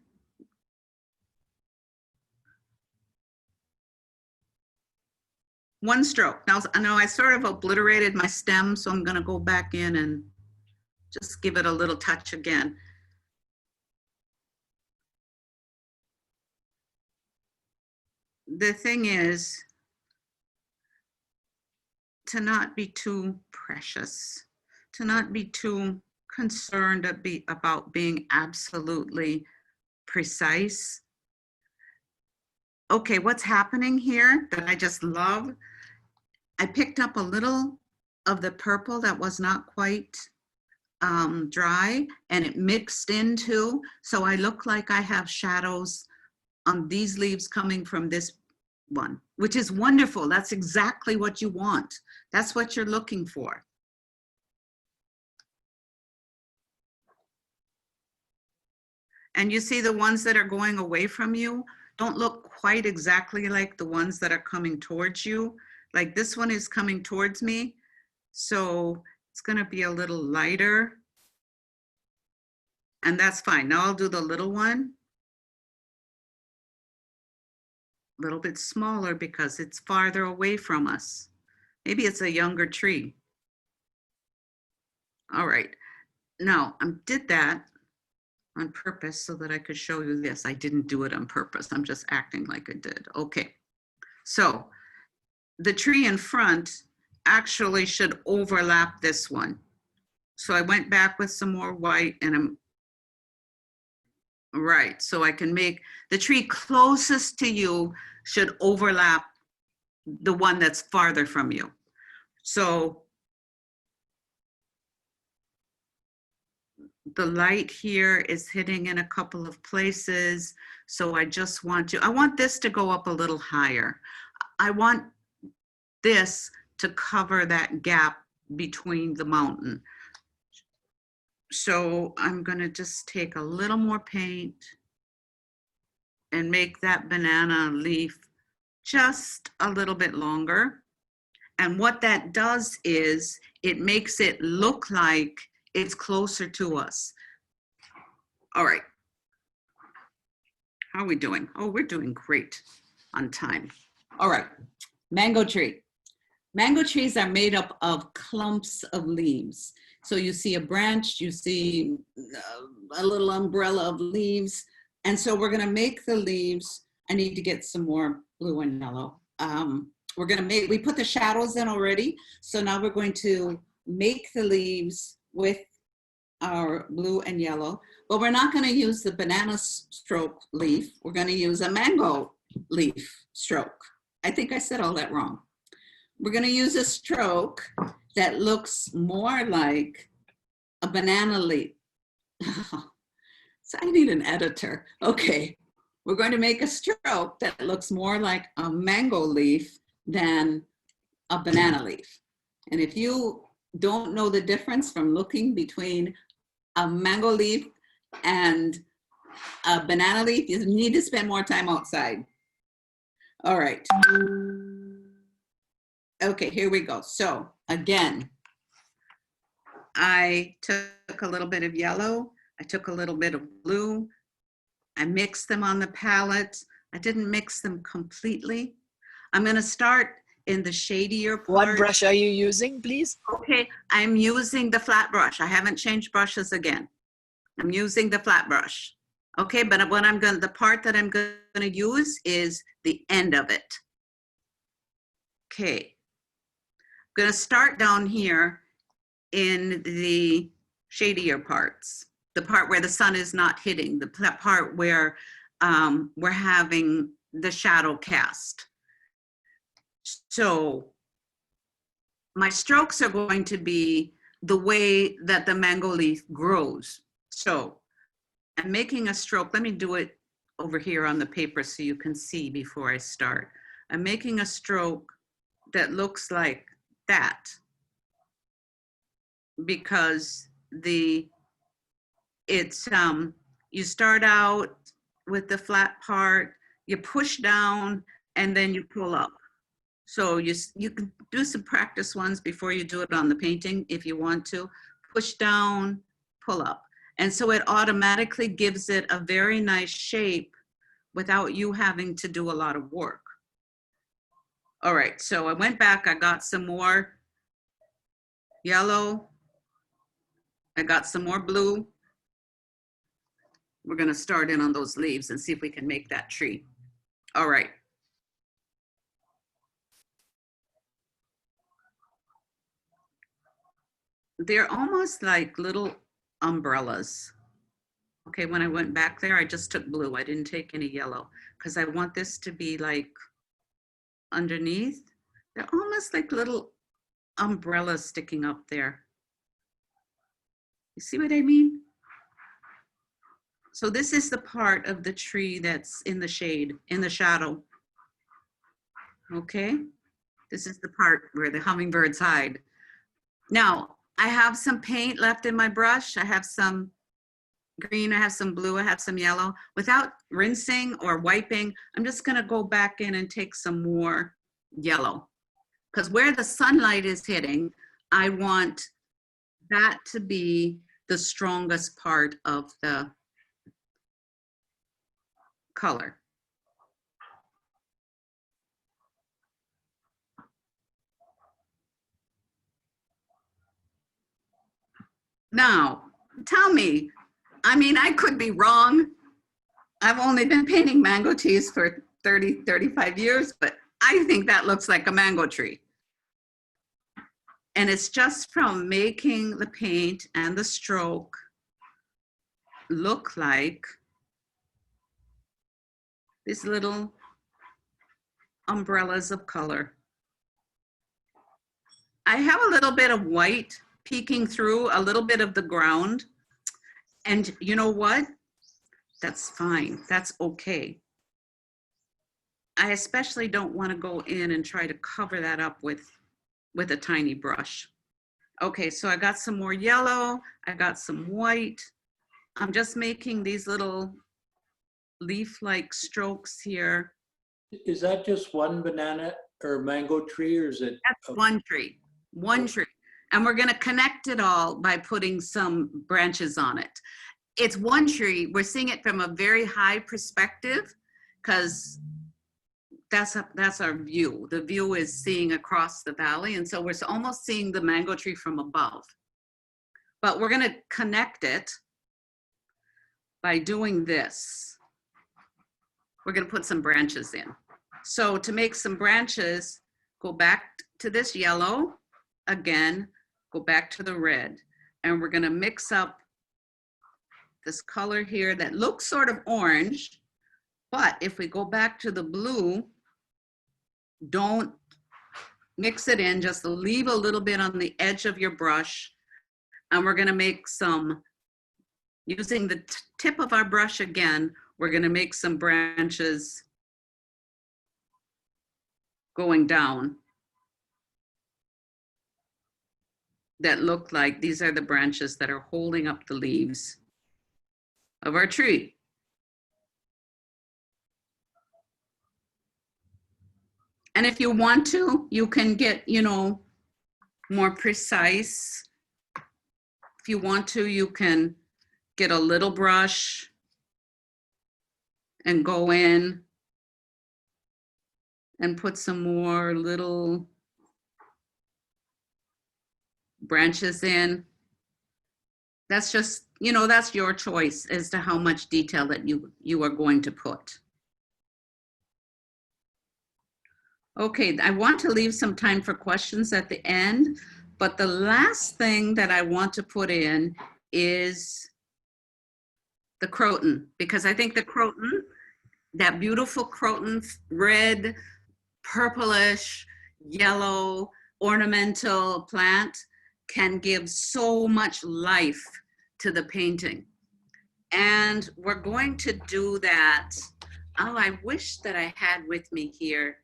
One stroke. Now, I know I sort of obliterated my stem, so I'm gonna go back in and just give it a little touch again. The thing is to not be too precious, to not be too concerned about being absolutely precise. Okay, what's happening here that I just love? I picked up a little of the purple that was not quite dry, and it mixed into, so I look like I have shadows on these leaves coming from this one, which is wonderful. That's exactly what you want. That's what you're looking for. And you see the ones that are going away from you don't look quite exactly like the ones that are coming towards you. Like this one is coming towards me, so it's gonna be a little lighter. And that's fine. Now I'll do the little one. A little bit smaller because it's farther away from us. Maybe it's a younger tree. All right, now I did that on purpose so that I could show you this. I didn't do it on purpose. I'm just acting like I did. Okay, so the tree in front actually should overlap this one. So I went back with some more white and I'm right. So I can make the tree closest to you should overlap the one that's farther from you. So the light here is hitting in a couple of places. So I just want to, I want this to go up a little higher. I want this to cover that gap between the mountain. So I'm gonna just take a little more paint and make that banana leaf just a little bit longer. And what that does is it makes it look like it's closer to us. All right. How are we doing? Oh, we're doing great on time. All right, mango tree. Mango trees are made up of clumps of leaves. So you see a branch, you see a little umbrella of leaves. And so we're gonna make the leaves. I need to get some more blue and yellow. We're gonna make, we put the shadows in already. So now we're going to make the leaves with our blue and yellow, but we're not gonna use the banana stroke leaf. We're gonna use a mango leaf stroke. I think I said all that wrong. We're gonna use a stroke that looks more like a banana leaf. So I need an editor. Okay, we're going to make a stroke that looks more like a mango leaf than a banana leaf. And if you don't know the difference from looking between a mango leaf and a banana leaf, you need to spend more time outside. All right. Okay, here we go. So again, I took a little bit of yellow, I took a little bit of blue, I mixed them on the palette. I didn't mix them completely. I'm gonna start in the shadier part. What brush are you using, please? Okay, I'm using the flat brush. I haven't changed brushes again. I'm using the flat brush. Okay, but the part that I'm gonna use is the end of it. Okay, I'm gonna start down here in the shadier parts, the part where the sun is not hitting, the part where we're having the shadow cast. So my strokes are going to be the way that the mango leaf grows. So I'm making a stroke. Let me do it over here on the paper so you can see before I start. I'm making a stroke that looks like that because you start out with the flat part, you push down, and then you pull up. So you can do some practice ones before you do it on the painting if you want to. Push down, pull up. And so it automatically gives it a very nice shape without you having to do a lot of work. All right, so I went back, I got some more yellow. I got some more blue. We're gonna start in on those leaves and see if we can make that tree. All right. They're almost like little umbrellas. Okay, when I went back there, I just took blue. I didn't take any yellow because I want this to be like underneath. They're almost like little umbrellas sticking up there. You see what I mean? So this is the part of the tree that's in the shade, in the shadow. Okay, this is the part where the hummingbirds hide. Now, I have some paint left in my brush. I have some green, I have some blue, I have some yellow. Without rinsing or wiping, I'm just gonna go back in and take some more yellow. Because where the sunlight is hitting, I want that to be the strongest part of the color. Now, tell me, I mean, I could be wrong. I've only been painting mango trees for 30, 35 years, but I think that looks like a mango tree. And it's just from making the paint and the stroke look like these little umbrellas of color. I have a little bit of white peeking through a little bit of the ground. And you know what? That's fine. That's okay. I especially don't want to go in and try to cover that up with a tiny brush. Okay, so I got some more yellow. I got some white. I'm just making these little leaf-like strokes here. Is that just one banana or mango tree, or is it? That's one tree, one tree. And we're gonna connect it all by putting some branches on it. It's one tree. We're seeing it from a very high perspective because that's our view. The view is seeing across the valley. And so we're almost seeing the mango tree from above. But we're gonna connect it by doing this. We're gonna put some branches in. So to make some branches, go back to this yellow, again, go back to the red, and we're gonna mix up this color here that looks sort of orange, but if we go back to the blue, don't mix it in, just leave a little bit on the edge of your brush, and we're gonna make some, using the tip of our brush again, we're gonna make some branches going down that look like these are the branches that are holding up the leaves of our tree. And if you want to, you can get, you know, more precise. If you want to, you can get a little brush and go in and put some more little branches in. That's just, you know, that's your choice as to how much detail that you are going to put. Okay, I want to leave some time for questions at the end, but the last thing that I want to put in is the croton, because I think the croton, that beautiful croton, red, purplish, yellow, ornamental plant can give so much life to the painting. And we're going to do that. Oh, I wish that I had with me here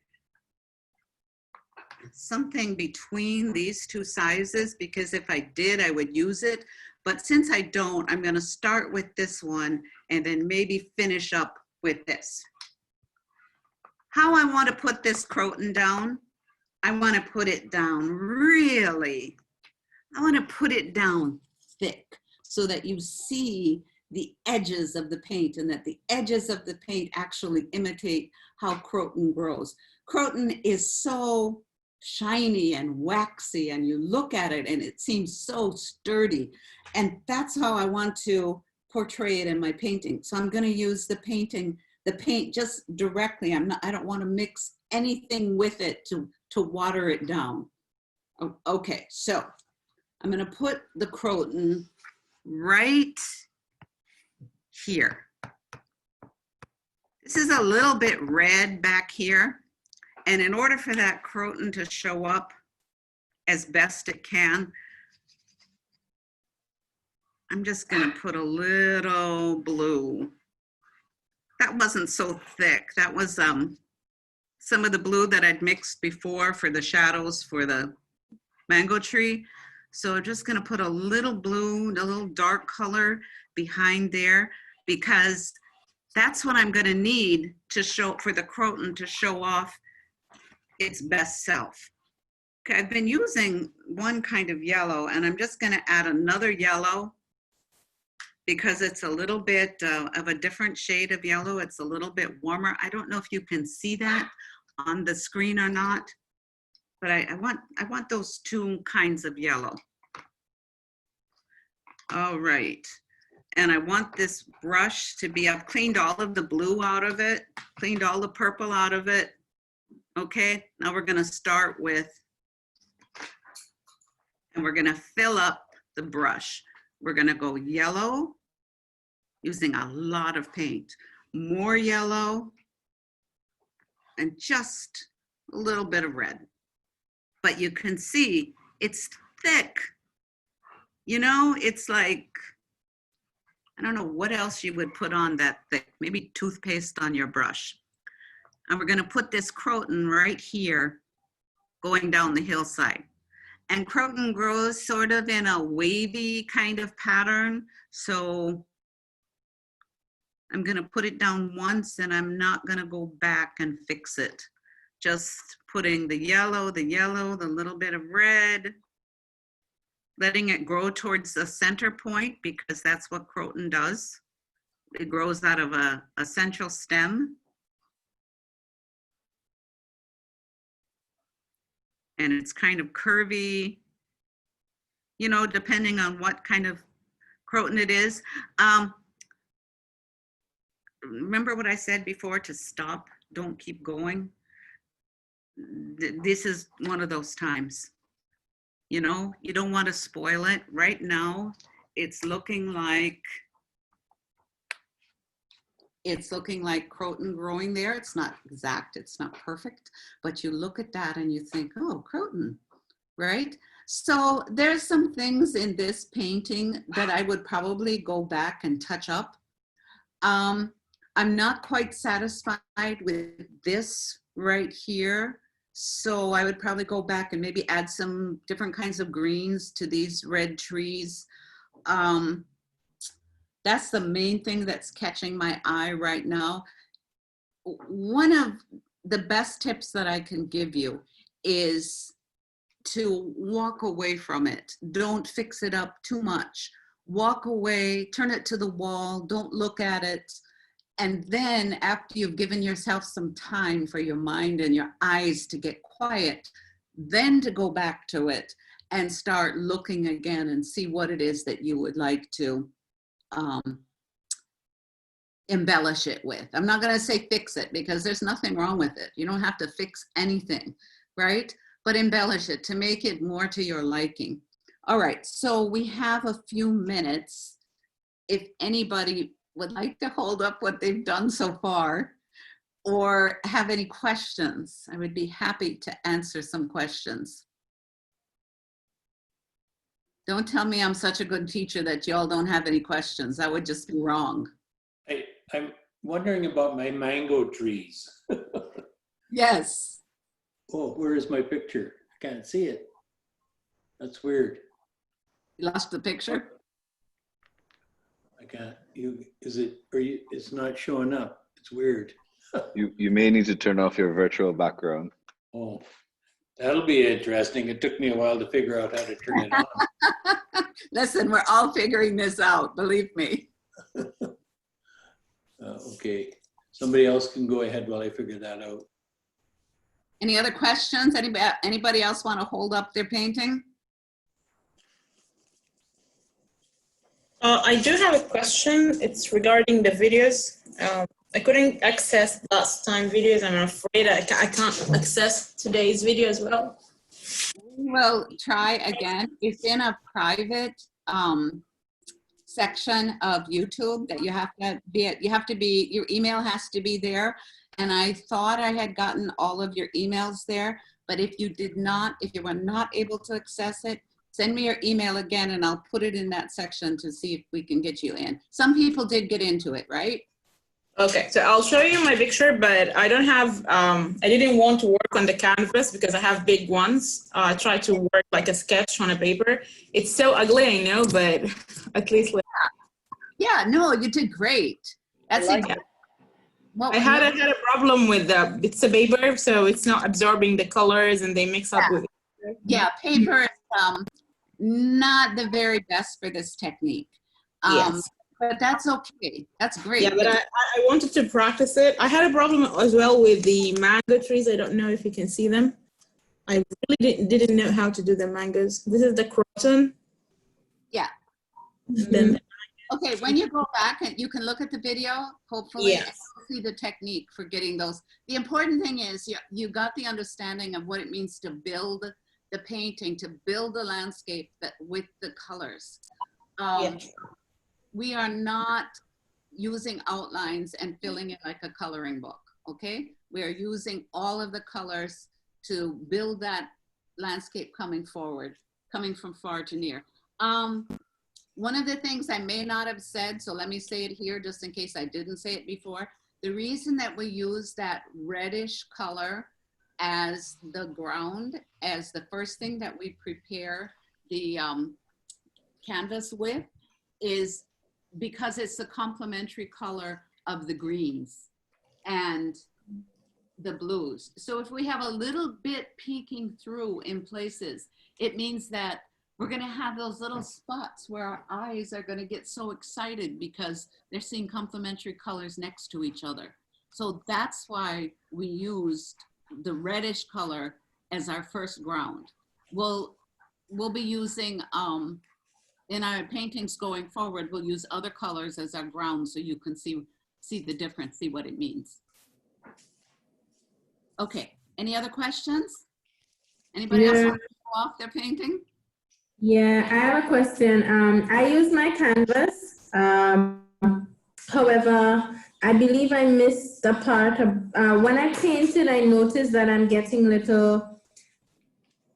something between these two sizes, because if I did, I would use it. But since I don't, I'm going to start with this one and then maybe finish up with this. How I want to put this croton down, I want to put it down really, I want to put it down thick so that you see the edges of the paint and that the edges of the paint actually imitate how croton grows. Croton is so shiny and waxy, and you look at it and it seems so sturdy. And that's how I want to portray it in my painting. So I'm going to use the paint just directly. I don't want to mix anything with it to water it down. Okay, so I'm going to put the croton right here. This is a little bit red back here. And in order for that croton to show up as best it can, I'm just going to put a little blue. That wasn't so thick. That was some of the blue that I'd mixed before for the shadows for the mango tree. So I'm just going to put a little blue, a little dark color behind there, because that's what I'm going to need to show for the croton to show off its best self. Okay, I've been using one kind of yellow, and I'm just going to add another yellow because it's a little bit of a different shade of yellow. It's a little bit warmer. I don't know if you can see that on the screen or not, but I want those two kinds of yellow. All right. And I want this brush to be, I've cleaned all of the blue out of it, cleaned all the purple out of it. Okay, now we're going to start with, and we're going to fill up the brush. We're going to go yellow, using a lot of paint, more yellow, and just a little bit of red. But you can see it's thick. You know, it's like, I don't know what else you would put on that thick, maybe toothpaste on your brush. And we're going to put this croton right here going down the hillside. And croton grows sort of in a wavy kind of pattern. So I'm going to put it down once, and I'm not going to go back and fix it. Just putting the yellow, the little bit of red, letting it grow towards the center point, because that's what croton does. It grows out of a central stem. And it's kind of curvy, you know, depending on what kind of croton it is. Remember what I said before, to stop, don't keep going? This is one of those times. You know, you don't want to spoil it. Right now, it's looking like croton growing there. It's not exact, it's not perfect, but you look at that and you think, oh, croton, right? So there's some things in this painting that I would probably go back and touch up. I'm not quite satisfied with this right here. So I would probably go back and maybe add some different kinds of greens to these red trees. That's the main thing that's catching my eye right now. One of the best tips that I can give you is to walk away from it. Don't fix it up too much. Walk away, turn it to the wall, don't look at it. And then after you've given yourself some time for your mind and your eyes to get quiet, then to go back to it and start looking again and see what it is that you would like to embellish it with. I'm not going to say fix it because there's nothing wrong with it. You don't have to fix anything, right? But embellish it to make it more to your liking. All right, so we have a few minutes. If anybody would like to hold up what they've done so far or have any questions, I would be happy to answer some questions. Don't tell me I'm such a good teacher that y'all don't have any questions. That would just be wrong. I'm wondering about my mango trees. Yes. Oh, where is my picture? I can't see it. That's weird. You lost the picture? I can't. It's not showing up. It's weird. You may need to turn off your virtual background. Oh, that'll be interesting. It took me a while to figure out how to turn it on. Listen, we're all figuring this out, believe me. Okay. Somebody else can go ahead while I figure that out. Any other questions? Anybody else want to hold up their painting? I do have a question. It's regarding the videos. I couldn't access last time videos. I'm afraid I can't access today's video as well. Well, try again. It's in a private section of YouTube that you have to be, your email has to be there. And I thought I had gotten all of your emails there, but if you did not, if you were not able to access it, send me your email again and I'll put it in that section to see if we can get you in. Some people did get into it, right? Okay, so I'll show you my picture, but I don't have, I didn't want to work on the canvas because I have big ones. I tried to work like a sketch on a paper. It's so ugly, I know, but at least. Yeah, no, you did great. That's like it. I had a problem with it's a paper, so it's not absorbing the colors and they mix up with it. Yeah, paper is not the very best for this technique. Yes. But that's okay. That's great. Yeah, but I wanted to practice it. I had a problem as well with the mango trees. I don't know if you can see them. I really didn't know how to do the mangoes. This is the croton. Yeah. Then, okay, when you go back and you can look at the video, hopefully, yes. and see the technique for getting those. The important thing is you got the understanding of what it means to build the painting, to build the landscape with the colors. Yes. We are not using outlines and filling it like a coloring book, okay? We are using all of the colors to build that landscape coming forward, coming from far to near. One of the things I may not have said, so let me say it here just in case I didn't say it before. The reason that we use that reddish color as the ground, as the first thing that we prepare the canvas with, is because it's the complementary color of the greens and the blues. So if we have a little bit peeking through in places, it means that we're gonna have those little spots where our eyes are gonna get so excited because they're seeing complementary colors next to each other. So that's why we used the reddish color as our first ground. We'll be using, in our paintings going forward, we'll use other colors as our ground so you can see the difference, see what it means. Okay, any other questions? Anybody else want to show off their painting? Yeah, I have a question. I use my canvas. However, I believe I missed the part of, when I painted, I noticed that I'm getting little,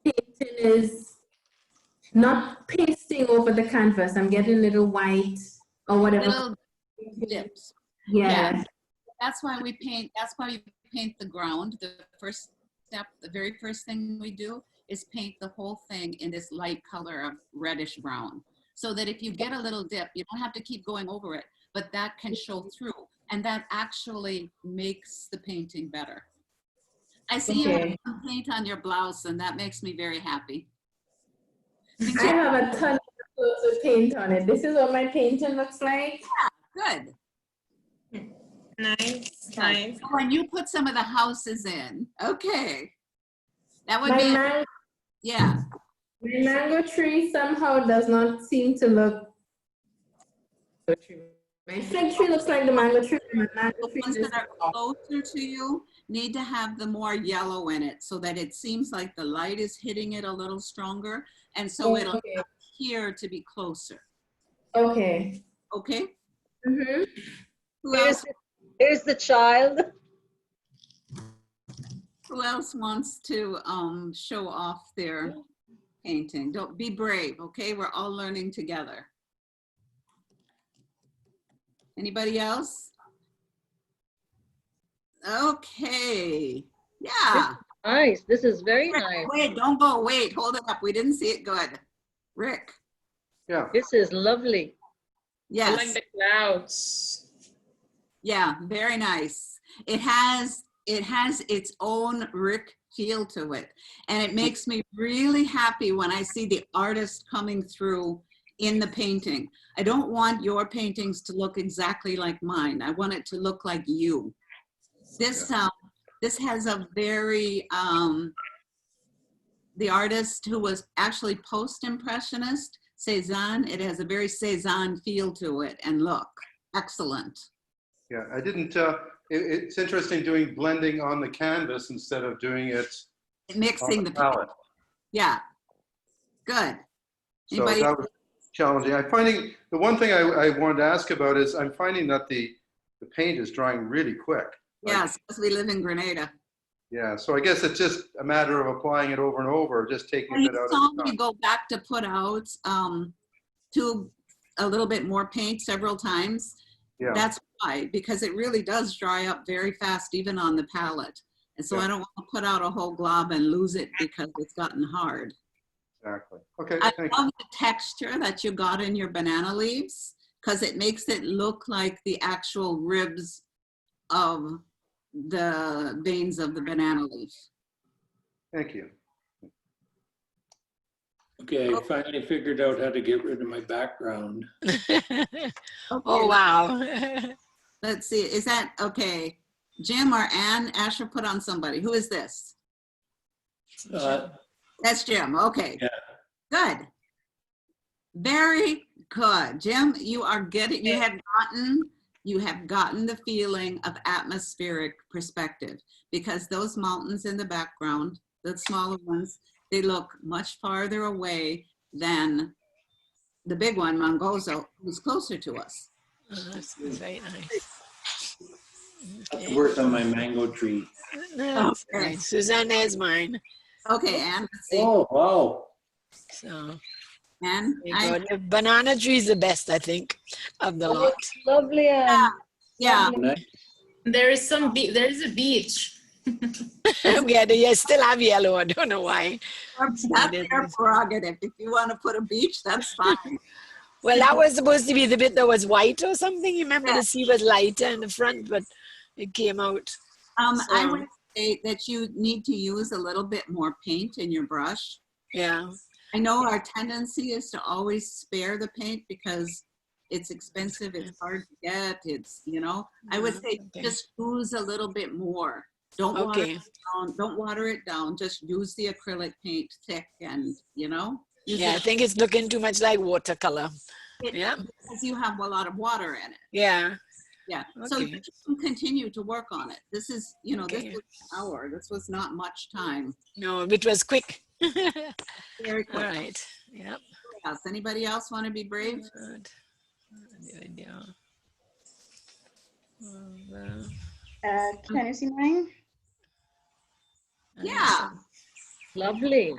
painting is not pasting over the canvas. I'm getting little white or whatever. Little dips. Yeah. That's why we paint, that's why we paint the ground. The first step, the very first thing we do is paint the whole thing in this light color of reddish brown. So that if you get a little dip, you don't have to keep going over it, but that can show through. And that actually makes the painting better. I see you have some paint on your blouse and that makes me very happy. I have a ton of clothes with paint on it. This is what my painting looks like. Good. Nice, nice. When you put some of the houses in, okay. That would My, be, man- yeah. my mango tree somehow does not seem to look. My fig tree looks like the mango tree. My mango The tree ones just that are closer to you need to have the more yellow in it so that it seems like the light is hitting it a little stronger. And so it'll okay. appear to be closer. Okay. Okay? Mm-hmm. Who else? Here's the child. Who else wants to show off their painting? Don't be brave, okay? We're all learning together. Anybody else? Okay. Yeah. Nice. This is very nice. Wait, don't go. Wait, hold it up. We didn't see it good. Rick. Yeah. This is lovely. I like Yes. the clouds. Yeah, very nice. It has its own Rick feel to it. And it makes me really happy when I see the artist coming through in the painting. I don't want your paintings to look exactly like mine. I want it to look like you. This this has a very the artist who was actually post-impressionist, Cézanne, it has a very Cézanne feel to it and look. Excellent. Yeah, I didn't, it's interesting doing blending on the canvas instead of doing it Mixing on the the palette. Yeah. Good. So Anybody? that was challenging. I'm finding, the one thing I wanted to ask about is I'm finding that the paint is drying really quick. Yes, because we live in Grenada. Yeah, so I guess it's just a matter of applying it over and over, just taking a You bit out saw of the me time. go back to put out to a little bit more paint several times. Yeah, That's why, because it really does dry up very fast, even on the palette. And so Yeah. I don't want to put out a whole glob and lose it because it's gotten hard. exactly. Okay, I thank you. love the texture that you got in your banana leaves because it makes it look like the actual ribs of the veins of the banana leaf. Thank you. Okay, I finally figured out how to get rid of my background. Oh, wow. Let's see, is that, okay, Jim or Ann? Asher, put on somebody. Who is this? That's Jim, okay. Yeah. Good. Very good. Jim, you are getting, you have gotten the feeling of atmospheric perspective because those mountains in the background, the smaller ones, they look much farther away than the big one, Mongozo, who's closer to us. That's very nice. I have to work on my mango tree. That's Okay. nice. Suzanne is mine. Okay, Ann, let's see. Oh, wow. So Ann, there you go. The banana tree is the best, I think, of the Oh, lot. it's lovely. yeah, Nice. There is there is a beach. You still have yellow. I don't know why. that's your prerogative. If you want to put a beach, that's fine. Well, that was supposed to be the bit that was white or something. You remember the sea was lighter in the front, but it came out. I would say that you need to use a little bit more paint in your brush. Yeah. I know our tendency is to always spare the paint because it's expensive, it's hard to get, it's, you know, I would say Okay. just use a little bit more. Don't water Okay. it down, don't water it down, just use the acrylic paint thick and, you know. use Yeah, I it- think it's looking too much like watercolor. it- Yeah. Because you have a lot of water in it. Yeah. Yeah, so Okay. you can continue to work on it. This is, you know, Okay. this was an hour. This was not much time. No, it was quick. Very All quick. right. Yep. Yes. Anybody else want to be brave? Good. Yeah. Can you see mine? Yeah. Lovely.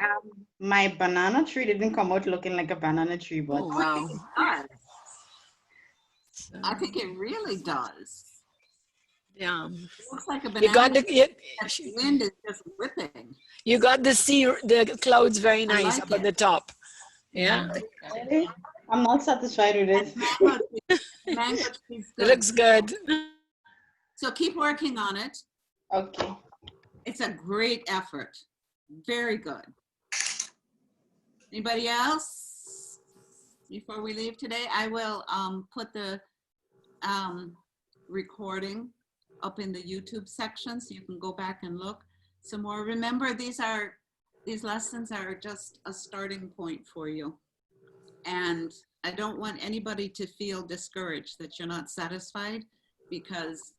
My banana tree didn't come out looking like a banana tree, but Oh, wow. God, So, I think it really does. yeah. It looks like a You got banana. the The wind is just whipping. you got the clouds very nice like up at it. the top. Yeah. really, I'm not satisfied with it. Mango tree's It good. looks good. So keep working on it. Okay. It's a great effort. Very good. Anybody else? Before we leave today, I will put the recording up in the YouTube section, so you can go back and look some more. Remember, these lessons are just a starting point for you. And I don't want anybody to feel discouraged that you're not satisfied, because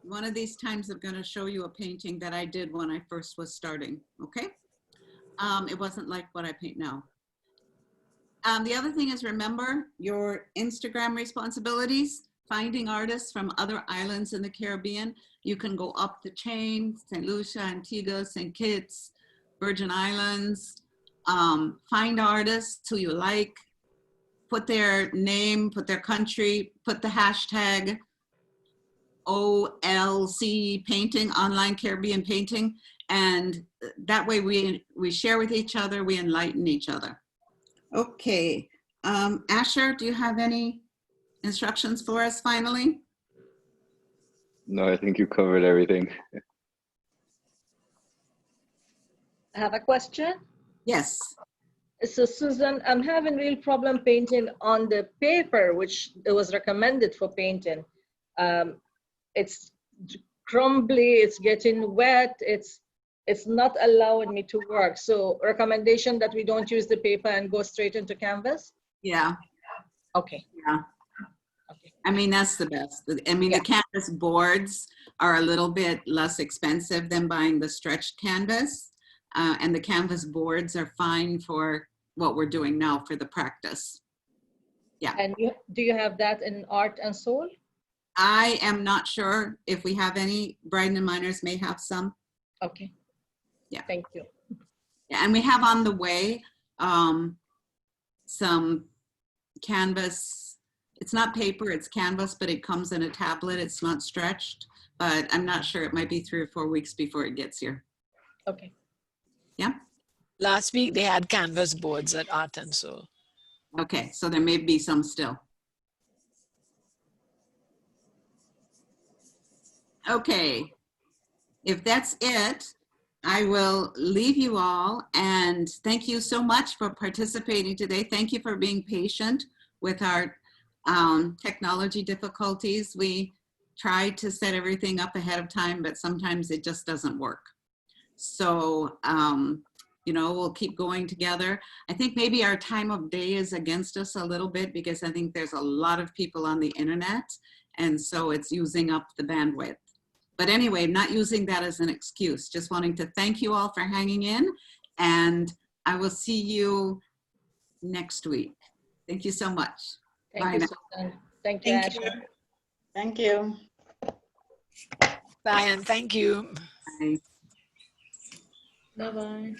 one of these times I'm going to show you a painting that I did when I first was starting, okay? It wasn't like what I paint now. The other thing is, remember your Instagram responsibilities, finding artists from other islands in the Caribbean. You can go up the chain, St. Lucia, Antigua, St. Kitts, Virgin Islands, find artists who you like, put their name, put their country, put the hashtag OLC painting, online Caribbean painting, and that way we share with each other, we enlighten each other. Okay, Asher, do you have any instructions for us finally? No, I think you covered everything. I have a question. Yes. So Susan, I'm having real problem painting on the paper, which it was recommended for painting. It's crumbly, it's getting wet, it's not allowing me to work. So recommendation that we don't use the paper and go straight into canvas? Yeah. Okay. Yeah. Okay. I mean, that's the best. I mean, Yeah. the canvas boards are a little bit less expensive than buying the stretched canvas. And the canvas boards are fine for what we're doing now for the practice. Yeah. And do you have that in Art and Soul? I am not sure if we have any. Bryden and Miners may have some. Okay. Yeah. Thank you. Yeah, and we have on the way some canvas. It's not paper, it's canvas, but it comes in a tablet. It's not stretched, but I'm not sure. It might be 3 or 4 weeks before it gets here. Okay. Yeah. Last week they had canvas boards at Art and Soul. Okay, so there may be some still. Okay, if that's it, I will leave you all, and thank you so much for participating today. Thank you for being patient with our technology difficulties. We tried to set everything up ahead of time, but sometimes it just doesn't work. So, you know, we'll keep going together. I think maybe our time of day is against us a little bit, because I think there's a lot of people on the internet, and so it's using up the bandwidth. But anyway, not using that as an excuse, just wanting to thank you all for hanging in, and I will see you next week. Thank you so much. Thank Bye you, now. Susan. Thank you, Thank you. Asher. Thank you. Bye, and thank you. Bye. Bye-bye.